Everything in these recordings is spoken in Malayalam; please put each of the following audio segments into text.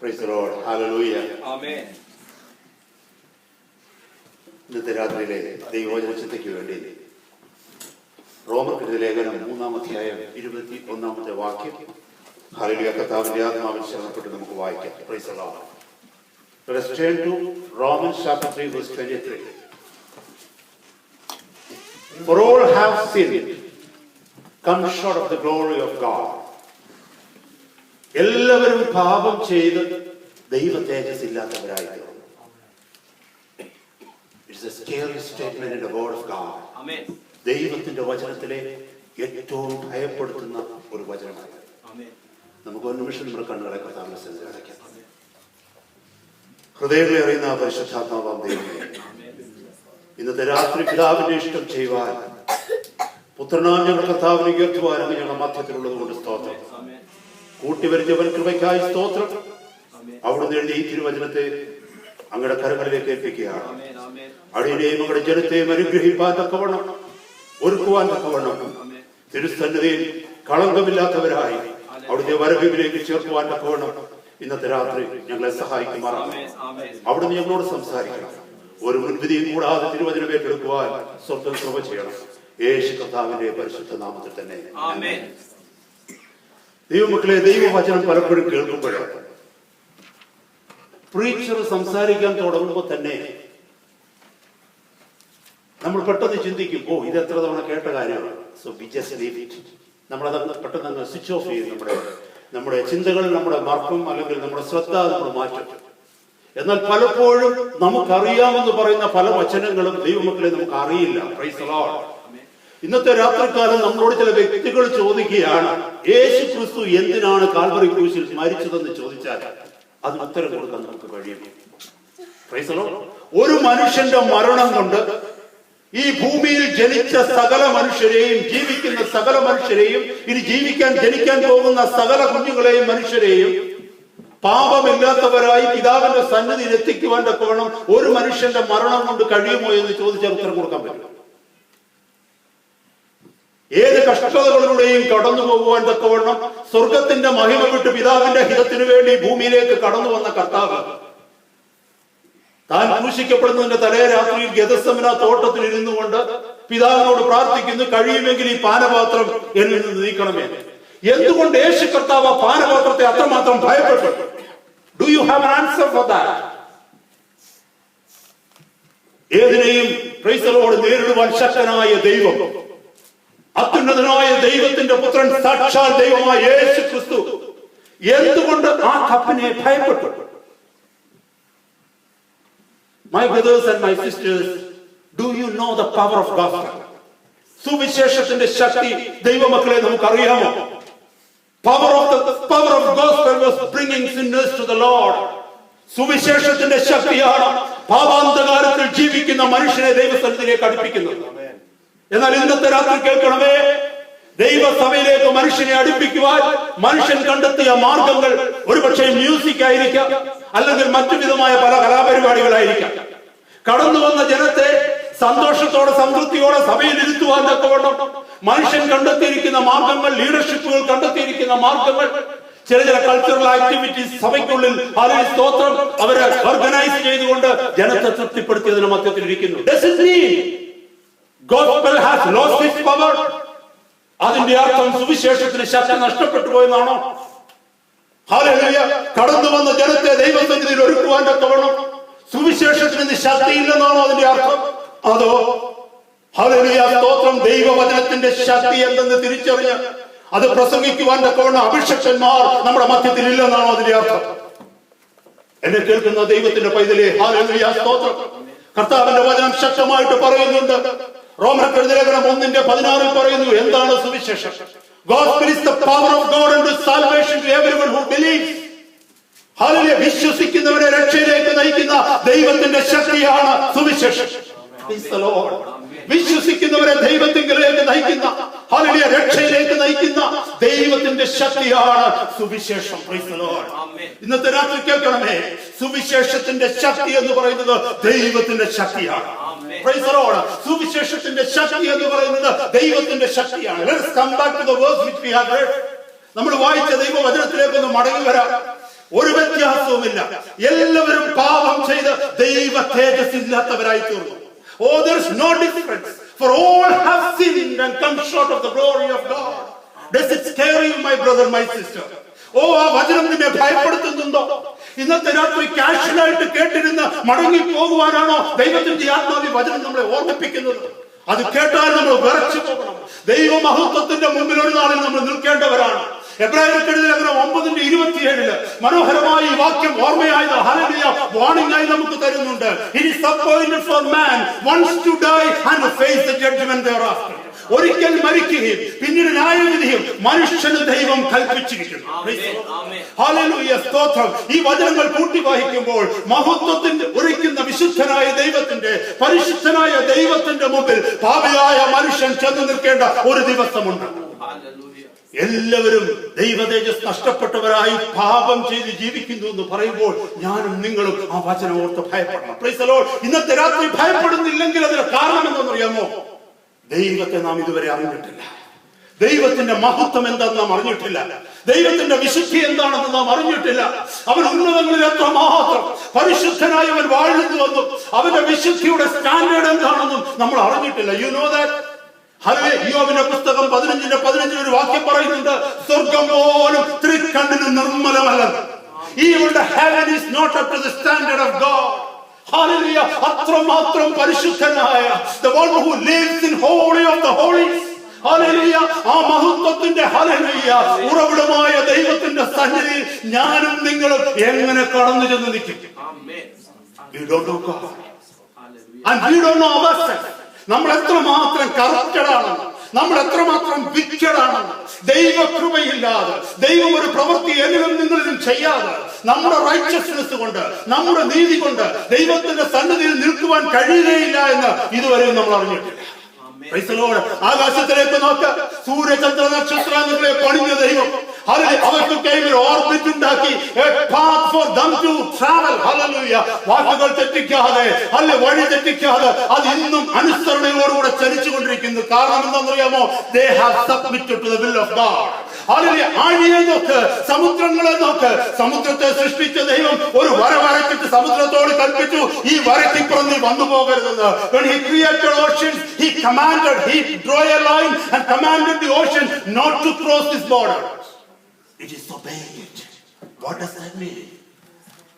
Praise the Lord. Hallelujah. Amen. ഇന്നത്തെ രാത്രിയിലെ ദൈവവചനത്തിലേക്ക് വേണ്ടി റോമർക്കെഴുതിയ ലേഖനം 3-ാം അധ്യായം 21-ാമത്തെ വാക്യം ഹല്ലേലൂയ കർത്താവിന്റെ ആത്മാവിൽ ശരണപ്പെട്ട് നമുക്ക് വായിക്കാം. Praise the Lord. Let us turn to Romans chapter 3 verse 23. For all have sinned, come short of the glory of God. എല്ലാവരും പാപം ചെയ്ത് ദൈവ തേജസ് ഇല്ലാത്തവരായി തീർന്നു. It's a scary statement in the word of God. Amen. ദൈവത്തിന്റെ വചനത്തിലെ ഏറ്റവും ഭയപ്പെടുത്തുന്ന ഒരു വചനമാണ്. Amen. നമുക്ക് ഒരു നിമിഷം നമ്മുടെ കണ്ണുകളെ കർത്താവിന്റെ സന്നിധിയിൽ അടയ്ക്കാം. ഹൃദയങ്ങളെ അറിയുന്ന പരിശുദ്ധാത്മാവാം ദൈവമേ, ഇന്നത്തെ രാത്രി പിതാവിന്റെ ഇഷ്ടം ചെയ്യുവാൻ പുത്രനാം ഞങ്ങൾ കർത്താവിനെ ഉയർത്തുവാൻ അങ്ങ് ഞങ്ങളുടെ മധ്യത്തിലുള്ളത് കൊണ്ട് സ്തോത്രം. കൂട്ടിവരുത്തിയവൻ കൃപയ്ക്കായി സ്തോത്രം. അവിടുന്ന് എഴുതിയ ഈ തിരുവചനത്തെ അങ്ങയുടെ കരങ്ങളിലേക്ക് ഏൽപ്പിക്കുകയാണ്. അടിയനെയും അങ്ങയുടെ ജനത്തെയും അനുഗ്രഹിപ്പാൻ തക്കവണ്ണം, ഒരുക്കുവാൻ തക്കവണ്ണം തിരുസന്നിധിയിൽ കളങ്കമില്ലാത്തവരായി അവിടുത്തെ വരവിലേക്ക് ചേർക്കുവാൻ തക്കവണ്ണം ഇന്നത്തെ രാത്രി ഞങ്ങളെ സഹായിക്കുമാറാണ്. അവിടുന്ന് ഞങ്ങളോട് സംസാരിക്കണം. ഒരു മുൻവിധിയും കൂടാതെ തിരുവചനം ഏറ്റെടുക്കുവാൻ സ്വന്തം കൃപ ചെയ്യണം. യേശു കർത്താവിന്റെ പരിശുദ്ധ നാമത്തിൽ തന്നെ. ദൈവമക്കളെ, ദൈവവചനം പലപ്പോഴും കേൾക്കുമ്പോഴാണ് പ്രീച്ചർ സംസാരിക്കാൻ തുടങ്ങുമ്പോൾ തന്നെ നമ്മൾ പെട്ടെന്ന് ചിന്തിക്കും, ഓ ഇത് എത്ര തവണ കേട്ട കാര്യമാണ്. So we just leave it. നമ്മളത് പെട്ടെന്ന് സ്വിച്ച് ഓഫ് ചെയ്യും. നമ്മുടെ ചിന്തകൾ, നമ്മുടെ മർക്കും അല്ലെങ്കിൽ നമ്മുടെ ശ്രദ്ധ നമ്മൾ മാറ്റും. എന്നാൽ പലപ്പോഴും നമുക്കറിയാമെന്ന് പറയുന്ന പല വചനങ്ങളും ദൈവമക്കളെ നമുക്ക് അറിയില്ല. Price the Lord. ഇന്നത്തെ രാത്രികാലം നമ്മളോട് ചില വ്യക്തികൾ ചോദിക്കുകയാണ്, യേശു ക്രിസ്തു എന്തിനാണ് കാൽവറി ക്രൂശിൽ മരിച്ചതെന്ന് ചോദിച്ചാൽ അതിന് ഉത്തരം കൊടുക്കാൻ നമുക്ക് കഴിയും. Price the Lord. ഒരു മനുഷ്യന്റെ മരണം കൊണ്ട് ഈ ഭൂമിയിൽ ജനിച്ച സകല മനുഷ്യരെയും, ജീവിക്കുന്ന സകല മനുഷ്യരെയും, ഇനി ജനിക്കാൻ പോകുന്ന സകല കുഞ്ഞുങ്ങളെയും മനുഷ്യരെയും പാപമില്ലാത്തവരായി പിതാവിന്റെ സന്നിധിയിൽ എത്തിക്കുവാൻ തക്കവണ്ണം ഒരു മനുഷ്യന്റെ മരണം കൊണ്ട് കഴിയുമോ എന്ന് ചോദിച്ചാൽ ഉത്തരം കൊടുക്കാൻ പറ്റും. ഏത് കഷ്ടതകളിലൂടെയും കടന്നു പോകുവാൻ തക്കവണ്ണം സ്വർഗത്തിന്റെ മഹിമ വിട്ട് പിതാവിന്റെ ഹിതത്തിനു വേണ്ടി ഭൂമിയിലേക്ക് കടന്നു വന്ന കർത്താവ് താൻ ക്രൂശിക്കപ്പെടുന്നതിന്റെ തലേ രാത്രിയിൽ ഗെത്സമന തോട്ടത്തിൽ ഇരുന്നു കൊണ്ട് പിതാവിനോട് പ്രാർത്ഥിക്കുന്നു, കഴിയുമെങ്കിൽ ഈ പാനപാത്രം എന്നിൽ നിന്ന് നീക്കണമേ. എന്തുകൊണ്ട് യേശു കർത്താവ് ആ പാനപാത്രത്തെ അത്രമാത്രം ഭയപ്പെട്ടു? Do you have an answer for that? ഏതിനെയും പ്രൈസ് ദി ലോർഡ് നേരിടുവാൻ ശക്തനായ ദൈവം, അത്യുന്നതനായ ദൈവത്തിന്റെ പുത്രൻ, സാക്ഷാൽ ദൈവമായ യേശു ക്രിസ്തു എന്തുകൊണ്ട് ആ കപ്പിനെ ഭയപ്പെട്ടു? My brothers and my sisters, do you know the power of gospel? സുവിശേഷത്തിന്റെ ശക്തി ദൈവമക്കളെ നമുക്കറിയാമോ? Power of gospel was bringing sinners to the Lord. സുവിശേഷത്തിന്റെ ശക്തിയാണ് പാപാന്തകാരത്തിൽ ജീവിക്കുന്ന മനുഷ്യനെ ദൈവസന്നിധിയിലേക്ക് അടുപ്പിക്കുന്നത്. എന്നാൽ ഇന്നത്തെ രാത്രി കേൾക്കണമേ, ദൈവസഭയിലേക്ക് മനുഷ്യനെ അടുപ്പിക്കുവാൻ മനുഷ്യൻ കണ്ടെത്തിയ മാർഗങ്ങൾ ഒരുപക്ഷെ മ്യൂസിക് ആയിരിക്കാം, അല്ലെങ്കിൽ മറ്റു വിധമായ പല കലാപരിപാടികളായിരിക്കാം. കടന്നു വന്ന ജനത്തെ സന്തോഷത്തോടെ സംതൃപ്തിയോടെ സഭയിൽ ഇരുത്തുവാൻ തക്കവണ്ണം മനുഷ്യൻ കണ്ടെത്തിയിരിക്കുന്ന മാർഗങ്ങൾ, ലീഡർഷിപ്പുകൾ കണ്ടെത്തിയിരിക്കുന്ന മാർഗങ്ങൾ, ചില കൾച്ചറൽ ആക്ടിവിറ്റീസ് സഭയ്ക്കുള്ളിൽ സ്തോത്രം അവരെ ഓർഗനൈസ് ചെയ്തുകൊണ്ട് ജനത്തെ തൃപ്തിപ്പെടുത്തിയതിന് മധ്യത്തിൽ ഇരിക്കുന്നു. Gospel has lost its power. അതിന്റെ അർത്ഥം സുവിശേഷത്തിന് ശക്തി നഷ്ടപ്പെട്ടു പോയെന്നാണോ? ഹല്ലേലൂയ. കടന്നു വന്ന ജനത്തെ ദൈവസന്നിധിയിൽ ഒരുക്കുവാൻ തക്കവണ്ണം സുവിശേഷത്തിന് ശക്തിയില്ലെന്നാണോ അതിന്റെ അർത്ഥം? അതോ ഹല്ലേലൂയ സ്തോത്രം ദൈവവചനത്തിന്റെ ശക്തി എന്തെന്ന് തിരിച്ചറിഞ്ഞ് അത് പ്രസംഗിക്കുവാൻ തക്കവണ്ണം അഭിഷക്തന്മാർ നമ്മുടെ മധ്യത്തിൽ ഇല്ലെന്നാണോ അതിന്റെ അർത്ഥം? എന്നെ കേൾക്കുന്ന ദൈവത്തിന്റെ പൈതലേ, ഹല്ലേലൂയ സ്തോത്രം. കർത്താവിന്റെ വചനം ശക്തമായിട്ട് പറയുന്നുണ്ട്. റോമർക്കെഴുതിയ ലേഖനം 1:16 പറയുന്നു, എന്താണ് സുവിശേഷം? Gospel is the power of God unto salvation to everyone who believes. Hallelujah. വിശ്വസിക്കുന്നവരെ രക്ഷയിലേക്ക് നയിക്കുന്ന ദൈവത്തിന്റെ ശക്തിയാണ് സുവിശേഷം. Praise the Lord. വിശ്വസിക്കുന്നവരെ ദൈവത്തിലേക്ക് നയിക്കുന്ന, ഹല്ലേലൂയ, രക്ഷയിലേക്ക് നയിക്കുന്ന ദൈവത്തിന്റെ ശക്തിയാണ് സുവിശേഷം. Praise the Lord. ഇന്നത്തെ രാത്രി കേൾക്കണമേ, സുവിശേഷത്തിന്റെ ശക്തി എന്ന് പറയുന്നത് ദൈവത്തിന്റെ ശക്തിയാണ്. Praise the Lord. സുവിശേഷത്തിന്റെ ശക്തി എന്ന് പറയുന്നത് ദൈവത്തിന്റെ ശക്തിയാണ്. Let us come back to the verse which we have read. നമ്മൾ വായിച്ച ദൈവവചനത്തിലേക്ക് ഒന്ന് മടങ്ങി വരാം. ഒരു വ്യത്യാസവുമില്ല. എല്ലാവരും പാപം ചെയ്ത് ദൈവ തേജസ് ഇല്ലാത്തവരായി തീർന്നു. Oh, there is no difference. For all have sinned and come short of the glory of God. Does it scare you, my brother, my sister? Oh, ആ വചനം നിന്നെ ഭയപ്പെടുത്തുന്നുണ്ടോ? ഇന്നത്തെ രാത്രി കാഷ്വലായിട്ട് കേട്ടിരുന്ന് മടങ്ങി പോകുവാനാണോ ദൈവത്തിന്റെ ആത്മാവി വചനം നമ്മളെ ഓർമ്മിപ്പിക്കുന്നത്? അത് കേട്ടാൽ നമ്മൾ വിറച്ചു പോകണം. ദൈവമഹത്വത്തിന്റെ മുമ്പിൽ ഒരു നാളിൽ നമ്മൾ നിൽക്കേണ്ടവരാണ്. എബ്രായർക്കെഴുതിയ ലേഖനം 9:27 മനോഹരമായി ഈ വാക്യം ഓർമ്മയായത് ഹല്ലേലൂയ വാർണിംഗ് ആയി നമുക്ക് തരുന്നുണ്ട്. It is appointed for man once to die and to face the judgment thereafter. ഒരിക്കൽ മരിക്കുകയും പിന്നീട് ന്യായവിധിയും മനുഷ്യന് ദൈവം കൽപ്പിച്ചിരിക്കുന്നു. ഹല്ലേലൂയ, സ്തോത്രം. ഈ വചനങ്ങൾ കൂട്ടി വായിക്കുമ്പോൾ മഹത്വത്തിന്റെ ഒരുക്കുന്ന വിശുദ്ധനായ ദൈവത്തിന്റെ പരിശുദ്ധനായ ദൈവത്തിന്റെ മുമ്പിൽ പാപിയായ മനുഷ്യൻ ചെന്ന് നിൽക്കേണ്ട ഒരു ദിവസമുണ്ട്. എല്ലാവരും ദൈവ തേജസ് നഷ്ടപ്പെട്ടവരായി പാപം ചെയ്ത് ജീവിക്കുന്നു എന്ന് പറയുമ്പോൾ ഞാനും നിങ്ങളും ആ വചനം ഓർത്ത് ഭയപ്പെടണം. Price the Lord. ഇന്നത്തെ രാത്രി ഭയപ്പെടുന്നില്ലെങ്കിൽ അതിന് കാരണം എന്താണെന്നറിയാമോ? ദൈവത്തെ നാം ഇതുവരെ അറിഞ്ഞിട്ടില്ല. ദൈവത്തിന്റെ മഹത്വം എന്താണെന്ന് നാം അറിഞ്ഞിട്ടില്ല. ദൈവത്തിന്റെ വിശുദ്ധി എന്താണെന്ന് നാം അറിഞ്ഞിട്ടില്ല. അവൻ ഉന്നതങ്ങളിൽ എത്രമാത്രം പരിശുദ്ധനായവൻ വാഴുന്നുവെന്നും അവന്റെ വിശുദ്ധിയുടെ സ്റ്റാൻഡേർഡ് എന്താണെന്നും നമ്മൾ അറിഞ്ഞിട്ടില്ല. You know that. യോബിന്റെ പുസ്തകം 15:15 ഒരു വാക്യം പറയുന്നുണ്ട്, സ്വർഗം പോലും തൃക്കണ്ണിന് നിർമ്മലമല്ല. Even the heaven is not up to the standard of God. Hallelujah. അത്രമാത്രം പരിശുദ്ധനായ the one who lives in holy of the holies. Hallelujah. ആ മഹത്വത്തിന്റെ ഹല്ലേലൂയ ഉറവിടമായ ദൈവത്തിന്റെ സന്നിധിയിൽ ഞാനും നിങ്ങളും എങ്ങനെ കടന്നു ചെന്ന് നിൽക്കും? We don't know God. And we don't know ourselves. നമ്മൾ എത്രമാത്രം കറപ്റ്റഡ് ആണെന്ന്, നമ്മൾ എത്രമാത്രം വിക്കഡ് ആണെന്ന്, ദൈവകൃപയില്ലാതെ ദൈവം ഒരു പ്രവൃത്തി എന്നിലും നിങ്ങളിലും ചെയ്യാതെ നമ്മുടെ റൈച്ചസ്നെസ് കൊണ്ട് നമ്മുടെ നീതി കൊണ്ട് ദൈവത്തിന്റെ സന്നിധിയിൽ നിൽക്കുവാൻ കഴിയുകയില്ല എന്ന് ഇതുവരെയും നമ്മൾ അറിഞ്ഞിട്ടില്ല. ആകാശത്തിലേക്ക് നോക്ക്, സൂര്യചന്ദ്ര നക്ഷത്രങ്ങളെ പണിഞ്ഞ ദൈവം അവർക്കൊക്കെ ഒരു ഓർബിറ്റ് ഉണ്ടാക്കി, വാക്കുകൾ തെറ്റിക്കാതെ അല്ല വഴി തെറ്റിക്കാതെ അത് ഇന്നും അനുസരണയോടുകൂടെ ചലിച്ചുകൊണ്ടിരിക്കുന്നു. കാരണം എന്താണെന്നറിയാമോ? They have submitted to the will of God. ആഴിയെ നോക്ക്, സമുദ്രങ്ങളെ നോക്ക്. സമുദ്രത്തെ സൃഷ്ടിച്ച ദൈവം ഒരു വര വരച്ചിട്ട് സമുദ്രത്തോട് കൽപ്പിച്ചു, ഈ വരയ്ക്കിപ്പുറം നീ വന്നു പോകരുതെന്ന്. When he created oceans, he commanded, he drew a line and commanded the ocean not to cross this border. It is obeying it. What does that mean?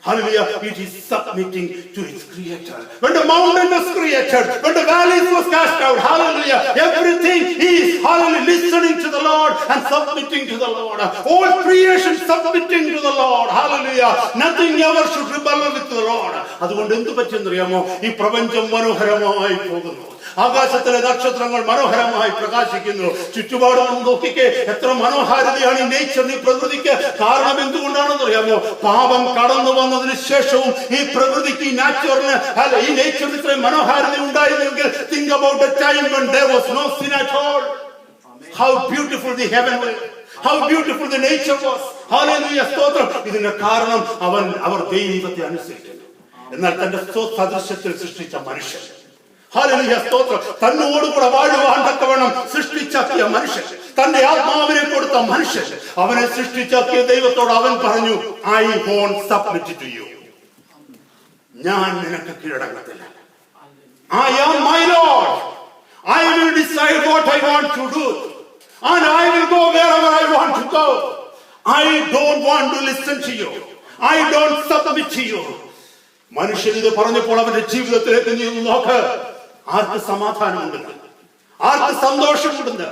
Hallelujah. It is submitting to its creator. When the mountain was created, when the valleys was cast out, hallelujah, everything is, hallelujah, listening to the Lord and submitting to the Lord. All creation submitting to the Lord. Hallelujah. Nothing ever should rebel with the Lord. അതുകൊണ്ട് എന്ത് പറ്റുന്നറിയാമോ? ഈ പ്രപഞ്ചം മനോഹരമായി പോകുന്നു. ആകാശത്തിലെ നക്ഷത്രങ്ങൾ മനോഹരമായി പ്രകാശിക്കുന്നു. ചുറ്റുപാടും നോക്കിക്കേ, എത്ര മനോഹാരിതയാണ് ഈ നേച്ചറിന്, ഈ പ്രകൃതിക്ക്. കാരണം എന്തുകൊണ്ടാണെന്ന് അറിയാമോ? പാപം കടന്നു വന്നതിന് ശേഷവും ഈ പ്രകൃതിക്ക്, ഈ നാച്ചുറിന്, ഈ നേച്ചറിന് ഇത്രയും മനോഹാരിത ഉണ്ടായിരുന്നെങ്കിൽ think about the time when there was no sin at all. How beautiful the heaven was. How beautiful the nature was. Hallelujah, സ്തോത്രം. ഇതിന്റെ കാരണം അവർ ദൈവത്തെ അനുസരിക്കുന്നു. എന്നാൽ തന്റെ സദൃശ്യത്തിൽ സൃഷ്ടിച്ച മനുഷ്യൻ, ഹല്ലേലൂയ, സ്തോത്രം, തന്നോടുകൂടെ വാഴുവാൻ തക്കവണ്ണം സൃഷ്ടിച്ചാക്കിയ മനുഷ്യൻ, തന്റെ ആത്മാവിനെ കൊടുത്ത മനുഷ്യൻ, അവനെ സൃഷ്ടിച്ചാക്കിയ ദൈവത്തോട് അവൻ പറഞ്ഞു, I won't submit to you. ഞാൻ നിനക്ക് കീഴടങ്ങത്തില്ല. I am my Lord. I will decide what I want to do and I will go wherever I want to go. I don't want to listen to you. I don't submit to you. മനുഷ്യൻ ഇത് പറഞ്ഞപ്പോൾ അവന്റെ ജീവിതത്തിലേക്ക് നീ നോക്ക്. ആർക്ക് സമാധാനമുണ്ടെന്ന്, ആർക്ക് സന്തോഷമുണ്ടെന്ന്?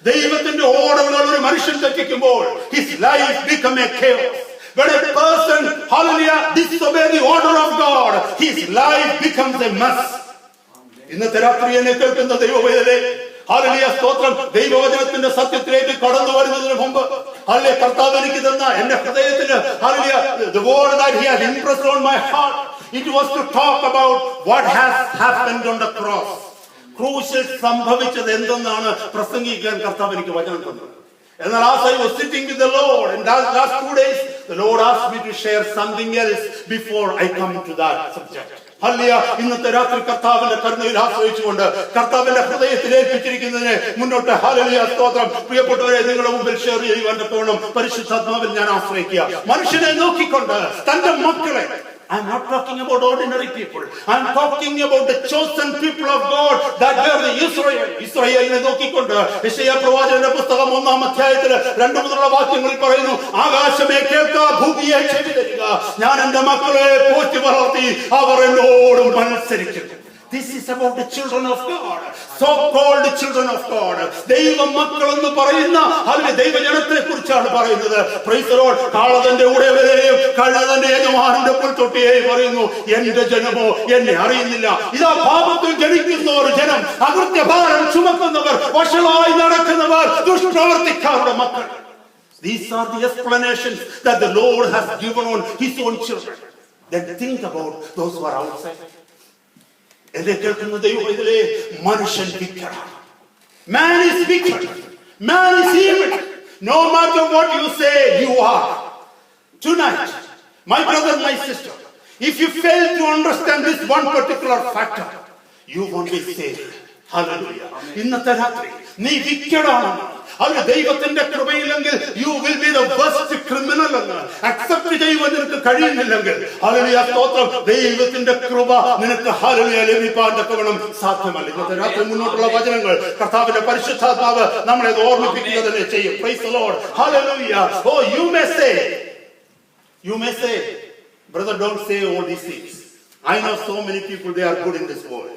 ദൈവത്തിന്റെ ഓർഡറുകൾ ഒരു മനുഷ്യൻ തെറ്റിക്കുമ്പോൾ his life become a chaos. When a person, hallelujah, disobey the order of God, his life becomes a mess. ഇന്നത്തെ രാത്രി എന്നെ കേൾക്കുന്ന ദൈവവേദനേ, ഹല്ലേലൂയ, സ്തോത്രം, ദൈവവചനത്തിന്റെ സത്യത്തിലേക്ക് കടന്നു വരുന്നതിന് മുമ്പ് ഹല്ലേലൂയ, കർത്താവ് എനിക്ക് തന്ന എന്റെ ഹൃദയത്തിൽ hallelujah the word that he has impressed on my heart, it was to talk about what has happened on the cross. ക്രൂശിൽ സംഭവിച്ചത് എന്തെന്നാണ് പ്രസംഗിക്കാൻ കർത്താവ് എനിക്ക് വചനം തന്നത്. എന്നാൽ as I was sitting with the Lord in the last 2 days, the Lord asked me to share something else before I come to that subject. Hallelujah. ഇന്നത്തെ രാത്രി കർത്താവിന്റെ കരുണയിൽ ആശ്രയിച്ചുകൊണ്ട് കർത്താവിന്റെ ഹൃദയത്തിൽ ഏൽപ്പിച്ചിരിക്കുന്നതിനെ മുന്നോട്ട് ഹല്ലേലൂയ സ്തോത്രം. പ്രിയപ്പെട്ടവരെ, നിങ്ങളുടെ മുമ്പിൽ ഷെയർ ചെയ്യുവാൻ തക്കവണ്ണം പരിശുദ്ധാത്മാവിൽ ഞാൻ ആശ്രയിക്കുക. മനുഷ്യനെ നോക്കിക്കൊണ്ട് തന്റെ മക്കളെ, I'm not talking about ordinary people. I'm talking about the chosen people of God that were the Israel. ഇസ്രായേലിനെ നോക്കിക്കൊണ്ട് യെശയ്യാ പ്രവാചകന്റെ പുസ്തകം 1-ാം അധ്യായത്തിൽ 2 മുതലുള്ള വാക്യങ്ങളിൽ പറയുന്നു, ആകാശമേ കേൾക്കുക, ഭൂമിയെ ചെവി തരിക, ഞാൻ എന്റെ മക്കളെ പോറ്റി വളർത്തി, അവർ എന്നോട് മത്സരിക്കുന്നു. This is about the children of God, so-called children of God. ദൈവ മക്കൾ എന്ന് പറയുന്ന അതിലെ ദൈവജനത്തെ കുറിച്ചാണ് പറയുന്നത്. Praise the Lord. കാളതന്റെ ഉടയവരെയും കഴുതന്റെ യജമാനന്റെ പുൽത്തൊട്ടിയെയും പറയുന്നു, എന്റെ ജനമോ എന്നെ അറിയുന്നില്ല. ഇതാ പാപത്തിൽ ജനിക്കുന്ന ഒരു ജനം, അകൃത്യഭാരം ചുമക്കുന്നവർ, വഷളായി നടക്കുന്നവർ, ദുഷ്പ്രവർത്തിക്കാരുടെ മക്കൾ. These are the explanations that the Lord has given on his own children. Then think about those who are outside. എന്നെ കേൾക്കുന്ന ദൈവത്തിലെ മനുഷ്യൻ വിക്കറാണ്. Man is wicked. Man is evil. No matter what you say, you are. Tonight, my brother, my sister, if you fail to understand this one particular factor, you won't be saved. Hallelujah. ഇന്നത്തെ രാത്രി നീ വിക്കറാണെന്ന്, അത് ദൈവത്തിന്റെ കൃപയില്ലെങ്കിൽ you will be the worst criminal എന്ന് അക്സെപ്റ്റ് ചെയ്യുവാൻ നിനക്ക് കഴിയുന്നില്ലെങ്കിൽ, ഹല്ലേലൂയ സ്തോത്രം, ദൈവത്തിന്റെ കൃപ നിനക്ക് ഹല്ലേലൂയ ലഭിക്കാൻ തക്കവണ്ണം സാധ്യമല്ല. ഇന്നത്തെ രാത്രി മുന്നോട്ടുള്ള വചനങ്ങൾ കർത്താവിന്റെ പരിശുദ്ധാത്മാവ് നമ്മളെ ഓർമ്മിപ്പിക്കുക തന്നെ ചെയ്യും. Praise the Lord. Hallelujah. Oh, you may say, brother, don't say all these things. I know so many people, they are good in this world.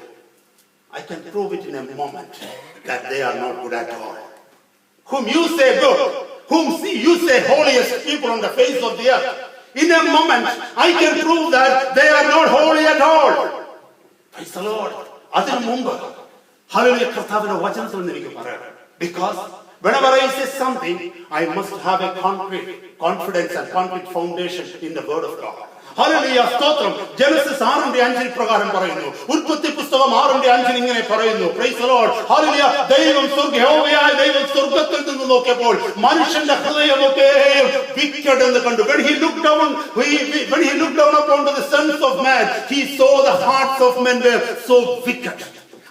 I can prove it in a moment that they are not good at all. Whom you say good, whom you say holiest people on the face of the earth, in a moment I can prove that they are not holy at all. Praise the Lord. അതിനു മുമ്പ് ഹല്ലേലൂയ കർത്താവിന്റെ വചനത്തിൽ നിന്ന് എനിക്ക് പറയാം. Because whenever I say something, I must have a concrete confidence and concrete foundation in the word of God. Hallelujah സ്തോത്രം. ജനസിസ് 6:5 പ്രകാരം പറയുന്നു, ഉൽപ്പത്തി പുസ്തകം 6:5 ഇങ്ങനെ പറയുന്നു. Praise the Lord. ഹല്ലേലൂയ. ദൈവം യഹോവയായ ദൈവം സ്വർഗ്ഗത്തിൽ നിന്ന് നോക്കിയപ്പോൾ മനുഷ്യന്റെ ഹൃദയമൊക്കെയും wicked എന്ന് കണ്ടു. When he looked down upon the sons of man, he saw the hearts of men were so wicked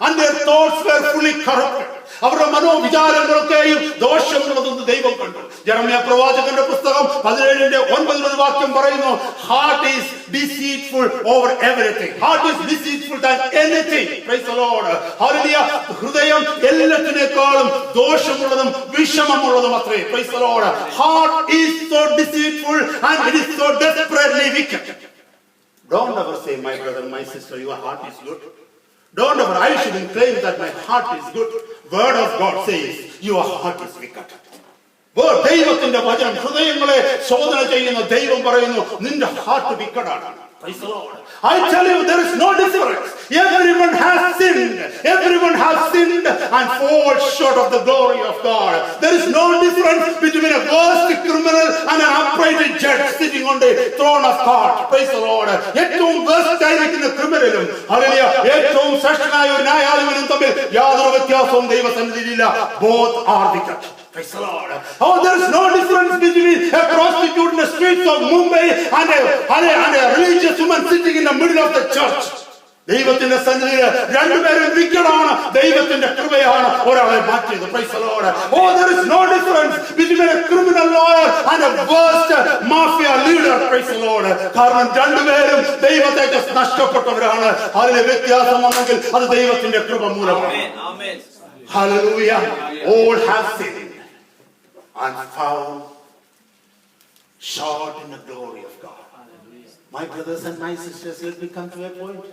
and their thoughts were fully corrupted. അവരുടെ മനോവിചാരങ്ങളൊക്കെയും ദോഷമുള്ളതെന്ന് ദൈവം കണ്ടു. യെരമ്യാ പ്രവാചകന്റെ പുസ്തകം 17:9 വാക്യം പറയുന്നു, heart is deceitful over everything. Heart is deceitful than anything. Praise the Lord. Hallelujah. ഹൃദയം എല്ലാത്തിനേക്കാളും ദോഷമുള്ളതും വിഷമമുള്ളതും അത്രേ. Praise the Lord. Heart is so deceitful and it is so desperately wicked. Don't ever say, my brother, my sister, your heart is good. Don't ever, I shouldn't claim that my heart is good. Word of God says your heart is wicked. ദൈവത്തിന്റെ വചനം ഹൃദയങ്ങളെ ശോധന ചെയ്യുന്ന ദൈവം പറയുന്നു, നിന്റെ heart വിക്കടാണ്. Praise the Lord. I tell you, there is no difference. Everyone has sinned. Everyone has sinned and fall short of the glory of God. There is no difference between a worst criminal and an upright judge sitting on the throne of God. Praise the Lord. ഏറ്റവും worst ആയിരിക്കുന്ന ക്രിമിനലും ഹല്ലേലൂയ ഏറ്റവും ശ്രേഷ്ഠനായ ഒരു ന്യായാധിപനും തമ്മിൽ യാതൊരു വ്യത്യാസവും ദൈവസന്നിധിയിലില്ല. Both are wicked. Praise the Lord. Oh, there is no difference between a prostitute in the streets of Mumbai and a religious woman sitting in the middle of the church. ദൈവത്തിന്റെ സന്നിധിയിൽ രണ്ടുപേരും വിക്കടാണ്. ദൈവത്തിന്റെ കൃപയാണ് ഒരാളെ മാറ്റിയത്. Praise the Lord. Oh, there is no difference between a criminal lawyer and a worst mafia leader. Praise the Lord. കാരണം രണ്ടുപേരും ദൈവത്തെ നഷ്ടപ്പെട്ടവരാണ്. അതിലെ വ്യത്യാസം വന്നെങ്കിൽ അത് ദൈവത്തിന്റെ കൃപ മൂലമാണ്. Hallelujah. All have sinned and found short in the glory of God. My brothers and my sisters, let me come to a point.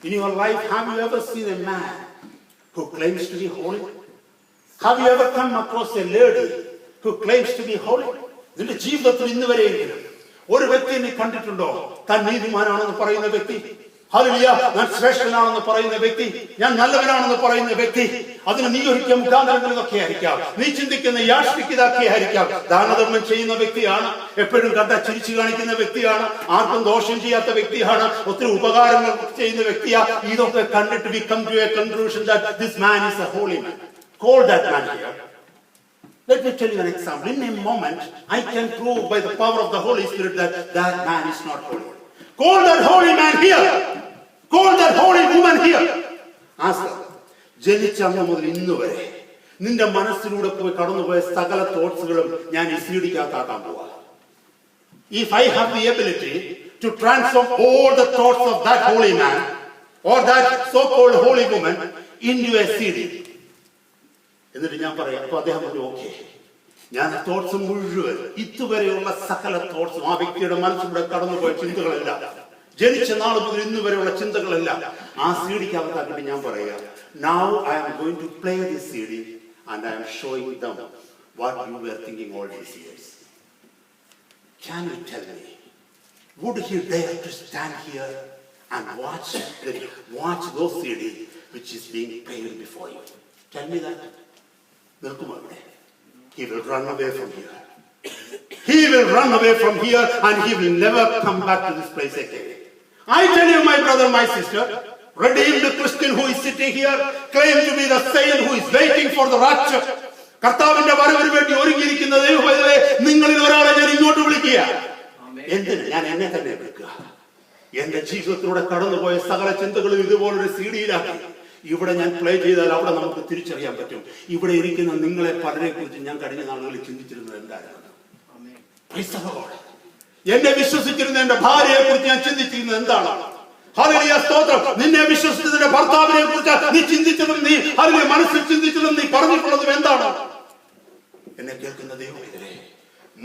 In your life, have you ever seen a man who claims to be holy? Have you ever come across a lady who claims to be holy? നിന്റെ ജീവിതത്തിൽ ഇന്ന് വരെയെങ്കിലും ഒരു വ്യക്തിയെ നീ കണ്ടിട്ടുണ്ടോ താൻ നീതിമാനാണെന്ന് പറയുന്ന വ്യക്തി? ഹല്ലേലൂയ. ഞാൻ ശ്രേഷ്ഠനാണെന്ന് പറയുന്ന വ്യക്തി, ഞാൻ നല്ലവനാണെന്ന് പറയുന്ന വ്യക്തി. അതിന് നീ ഒരിക്കൽ മുഖാന്തരങ്ങളിലൊക്കെ ആയിരിക്കാം, നീ ചിന്തിക്കുന്ന യാഷ്ടിക്കിതാക്കി ആയിരിക്കാം. ദാനധർമ്മം ചെയ്യുന്ന വ്യക്തിയാണ്, എപ്പോഴും കണ്ട ചിരിച്ചു കാണിക്കുന്ന വ്യക്തിയാണ്, ആർക്കും ദോഷം ചെയ്യാത്ത വ്യക്തിയാണ്, ഒത്തിരി ഉപകാരങ്ങൾ ചെയ്യുന്ന വ്യക്തിയാ. ഇതൊക്കെ കണ്ടിട്ട് we come to a conclusion that this man is a holy man. Call that man here. Let me tell you an example. In a moment, I can prove by the power of the Holy Spirit that that man is not holy. Call that holy man here. Call that holy woman here. Ask her. ജനിച്ച അന്ന് മുതൽ ഇന്ന് വരെ നിന്റെ മനസ്സിലൂടെ പോയി കടന്നുപോയ സകല തോട്ട്സുകളും ഞാൻ ഈ സീഡിക്കകത്താക്കാൻ പോവാ. If I have the ability to transform all the thoughts of that holy man or that so-called holy woman into a CD, എന്നിട്ട് ഞാൻ പറയാം, അപ്പൊ അദ്ദേഹം പറഞ്ഞു, ഓക്കെ, ഞാൻ തോട്ട്സ് മുഴുവൻ ഇതുവരെയുള്ള സകല തോട്ട്സും ആ വ്യക്തിയുടെ മനസ്സിലൂടെ കടന്നുപോയ ചിന്തകളെല്ലാം, ജനിച്ച നാൾ മുതൽ ഇന്ന് വരെയുള്ള ചിന്തകളെല്ലാം ആ സീഡിക്കകത്താക്കിട്ട് ഞാൻ പറയാം, now I am going to play this CD and I am showing them what you were thinking all these years. Can you tell me, would he dare to stand here and watch those CD which is being played before you? Tell me that. He will run away from here. He will run away from here and he will never come back to this place again. I tell you, my brother, my sister, redeemed Christian who is sitting here, claim to be the saint who is waiting for the rapture. കർത്താവിന്റെ വരവിന് വേണ്ടി ഒരുങ്ങിയിരിക്കുന്ന ദൈവമേ, നിങ്ങളിൽ ഒരാളെ ഞാൻ ഇങ്ങോട്ട് വിളിക്കുക. എന്തിന്? ഞാൻ എന്നെ തന്നെ വിളിക്കുക. എന്റെ ജീവിതത്തിലൂടെ കടന്നുപോയ സകല ചിന്തകളും ഇതുപോലൊരു സീഡിയിലാക്കി ഇവിടെ ഞാൻ പ്ലേ ചെയ്താൽ അവിടെ നമുക്ക് തിരിച്ചറിയാൻ പറ്റും. ഇവിടെ ഇരിക്കുന്ന നിങ്ങളെ പലരെ കുറിച്ച് ഞാൻ കഴിഞ്ഞ നാളുകളിൽ ചിന്തിച്ചിരുന്നത് എന്തായിരുന്നു? എന്നെ വിശ്വസിച്ചിരുന്ന എന്റെ ഭാര്യയെ കുറിച്ച് ഞാൻ ചിന്തിച്ചിരുന്നത് എന്താണ്? ഹല്ലേലൂയ, സ്തോത്രം. നിന്നെ വിശ്വസിച്ചതിന്റെ ഭർത്താവിനെ കുറിച്ച് നീ ചിന്തിച്ചതും, നീ ഹല്ലേലൂയ മനസ്സിൽ ചിന്തിച്ചതും, നീ പറഞ്ഞിട്ടുള്ളതും എന്താണ്? എന്നെ കേൾക്കുന്ന ദൈവമേ,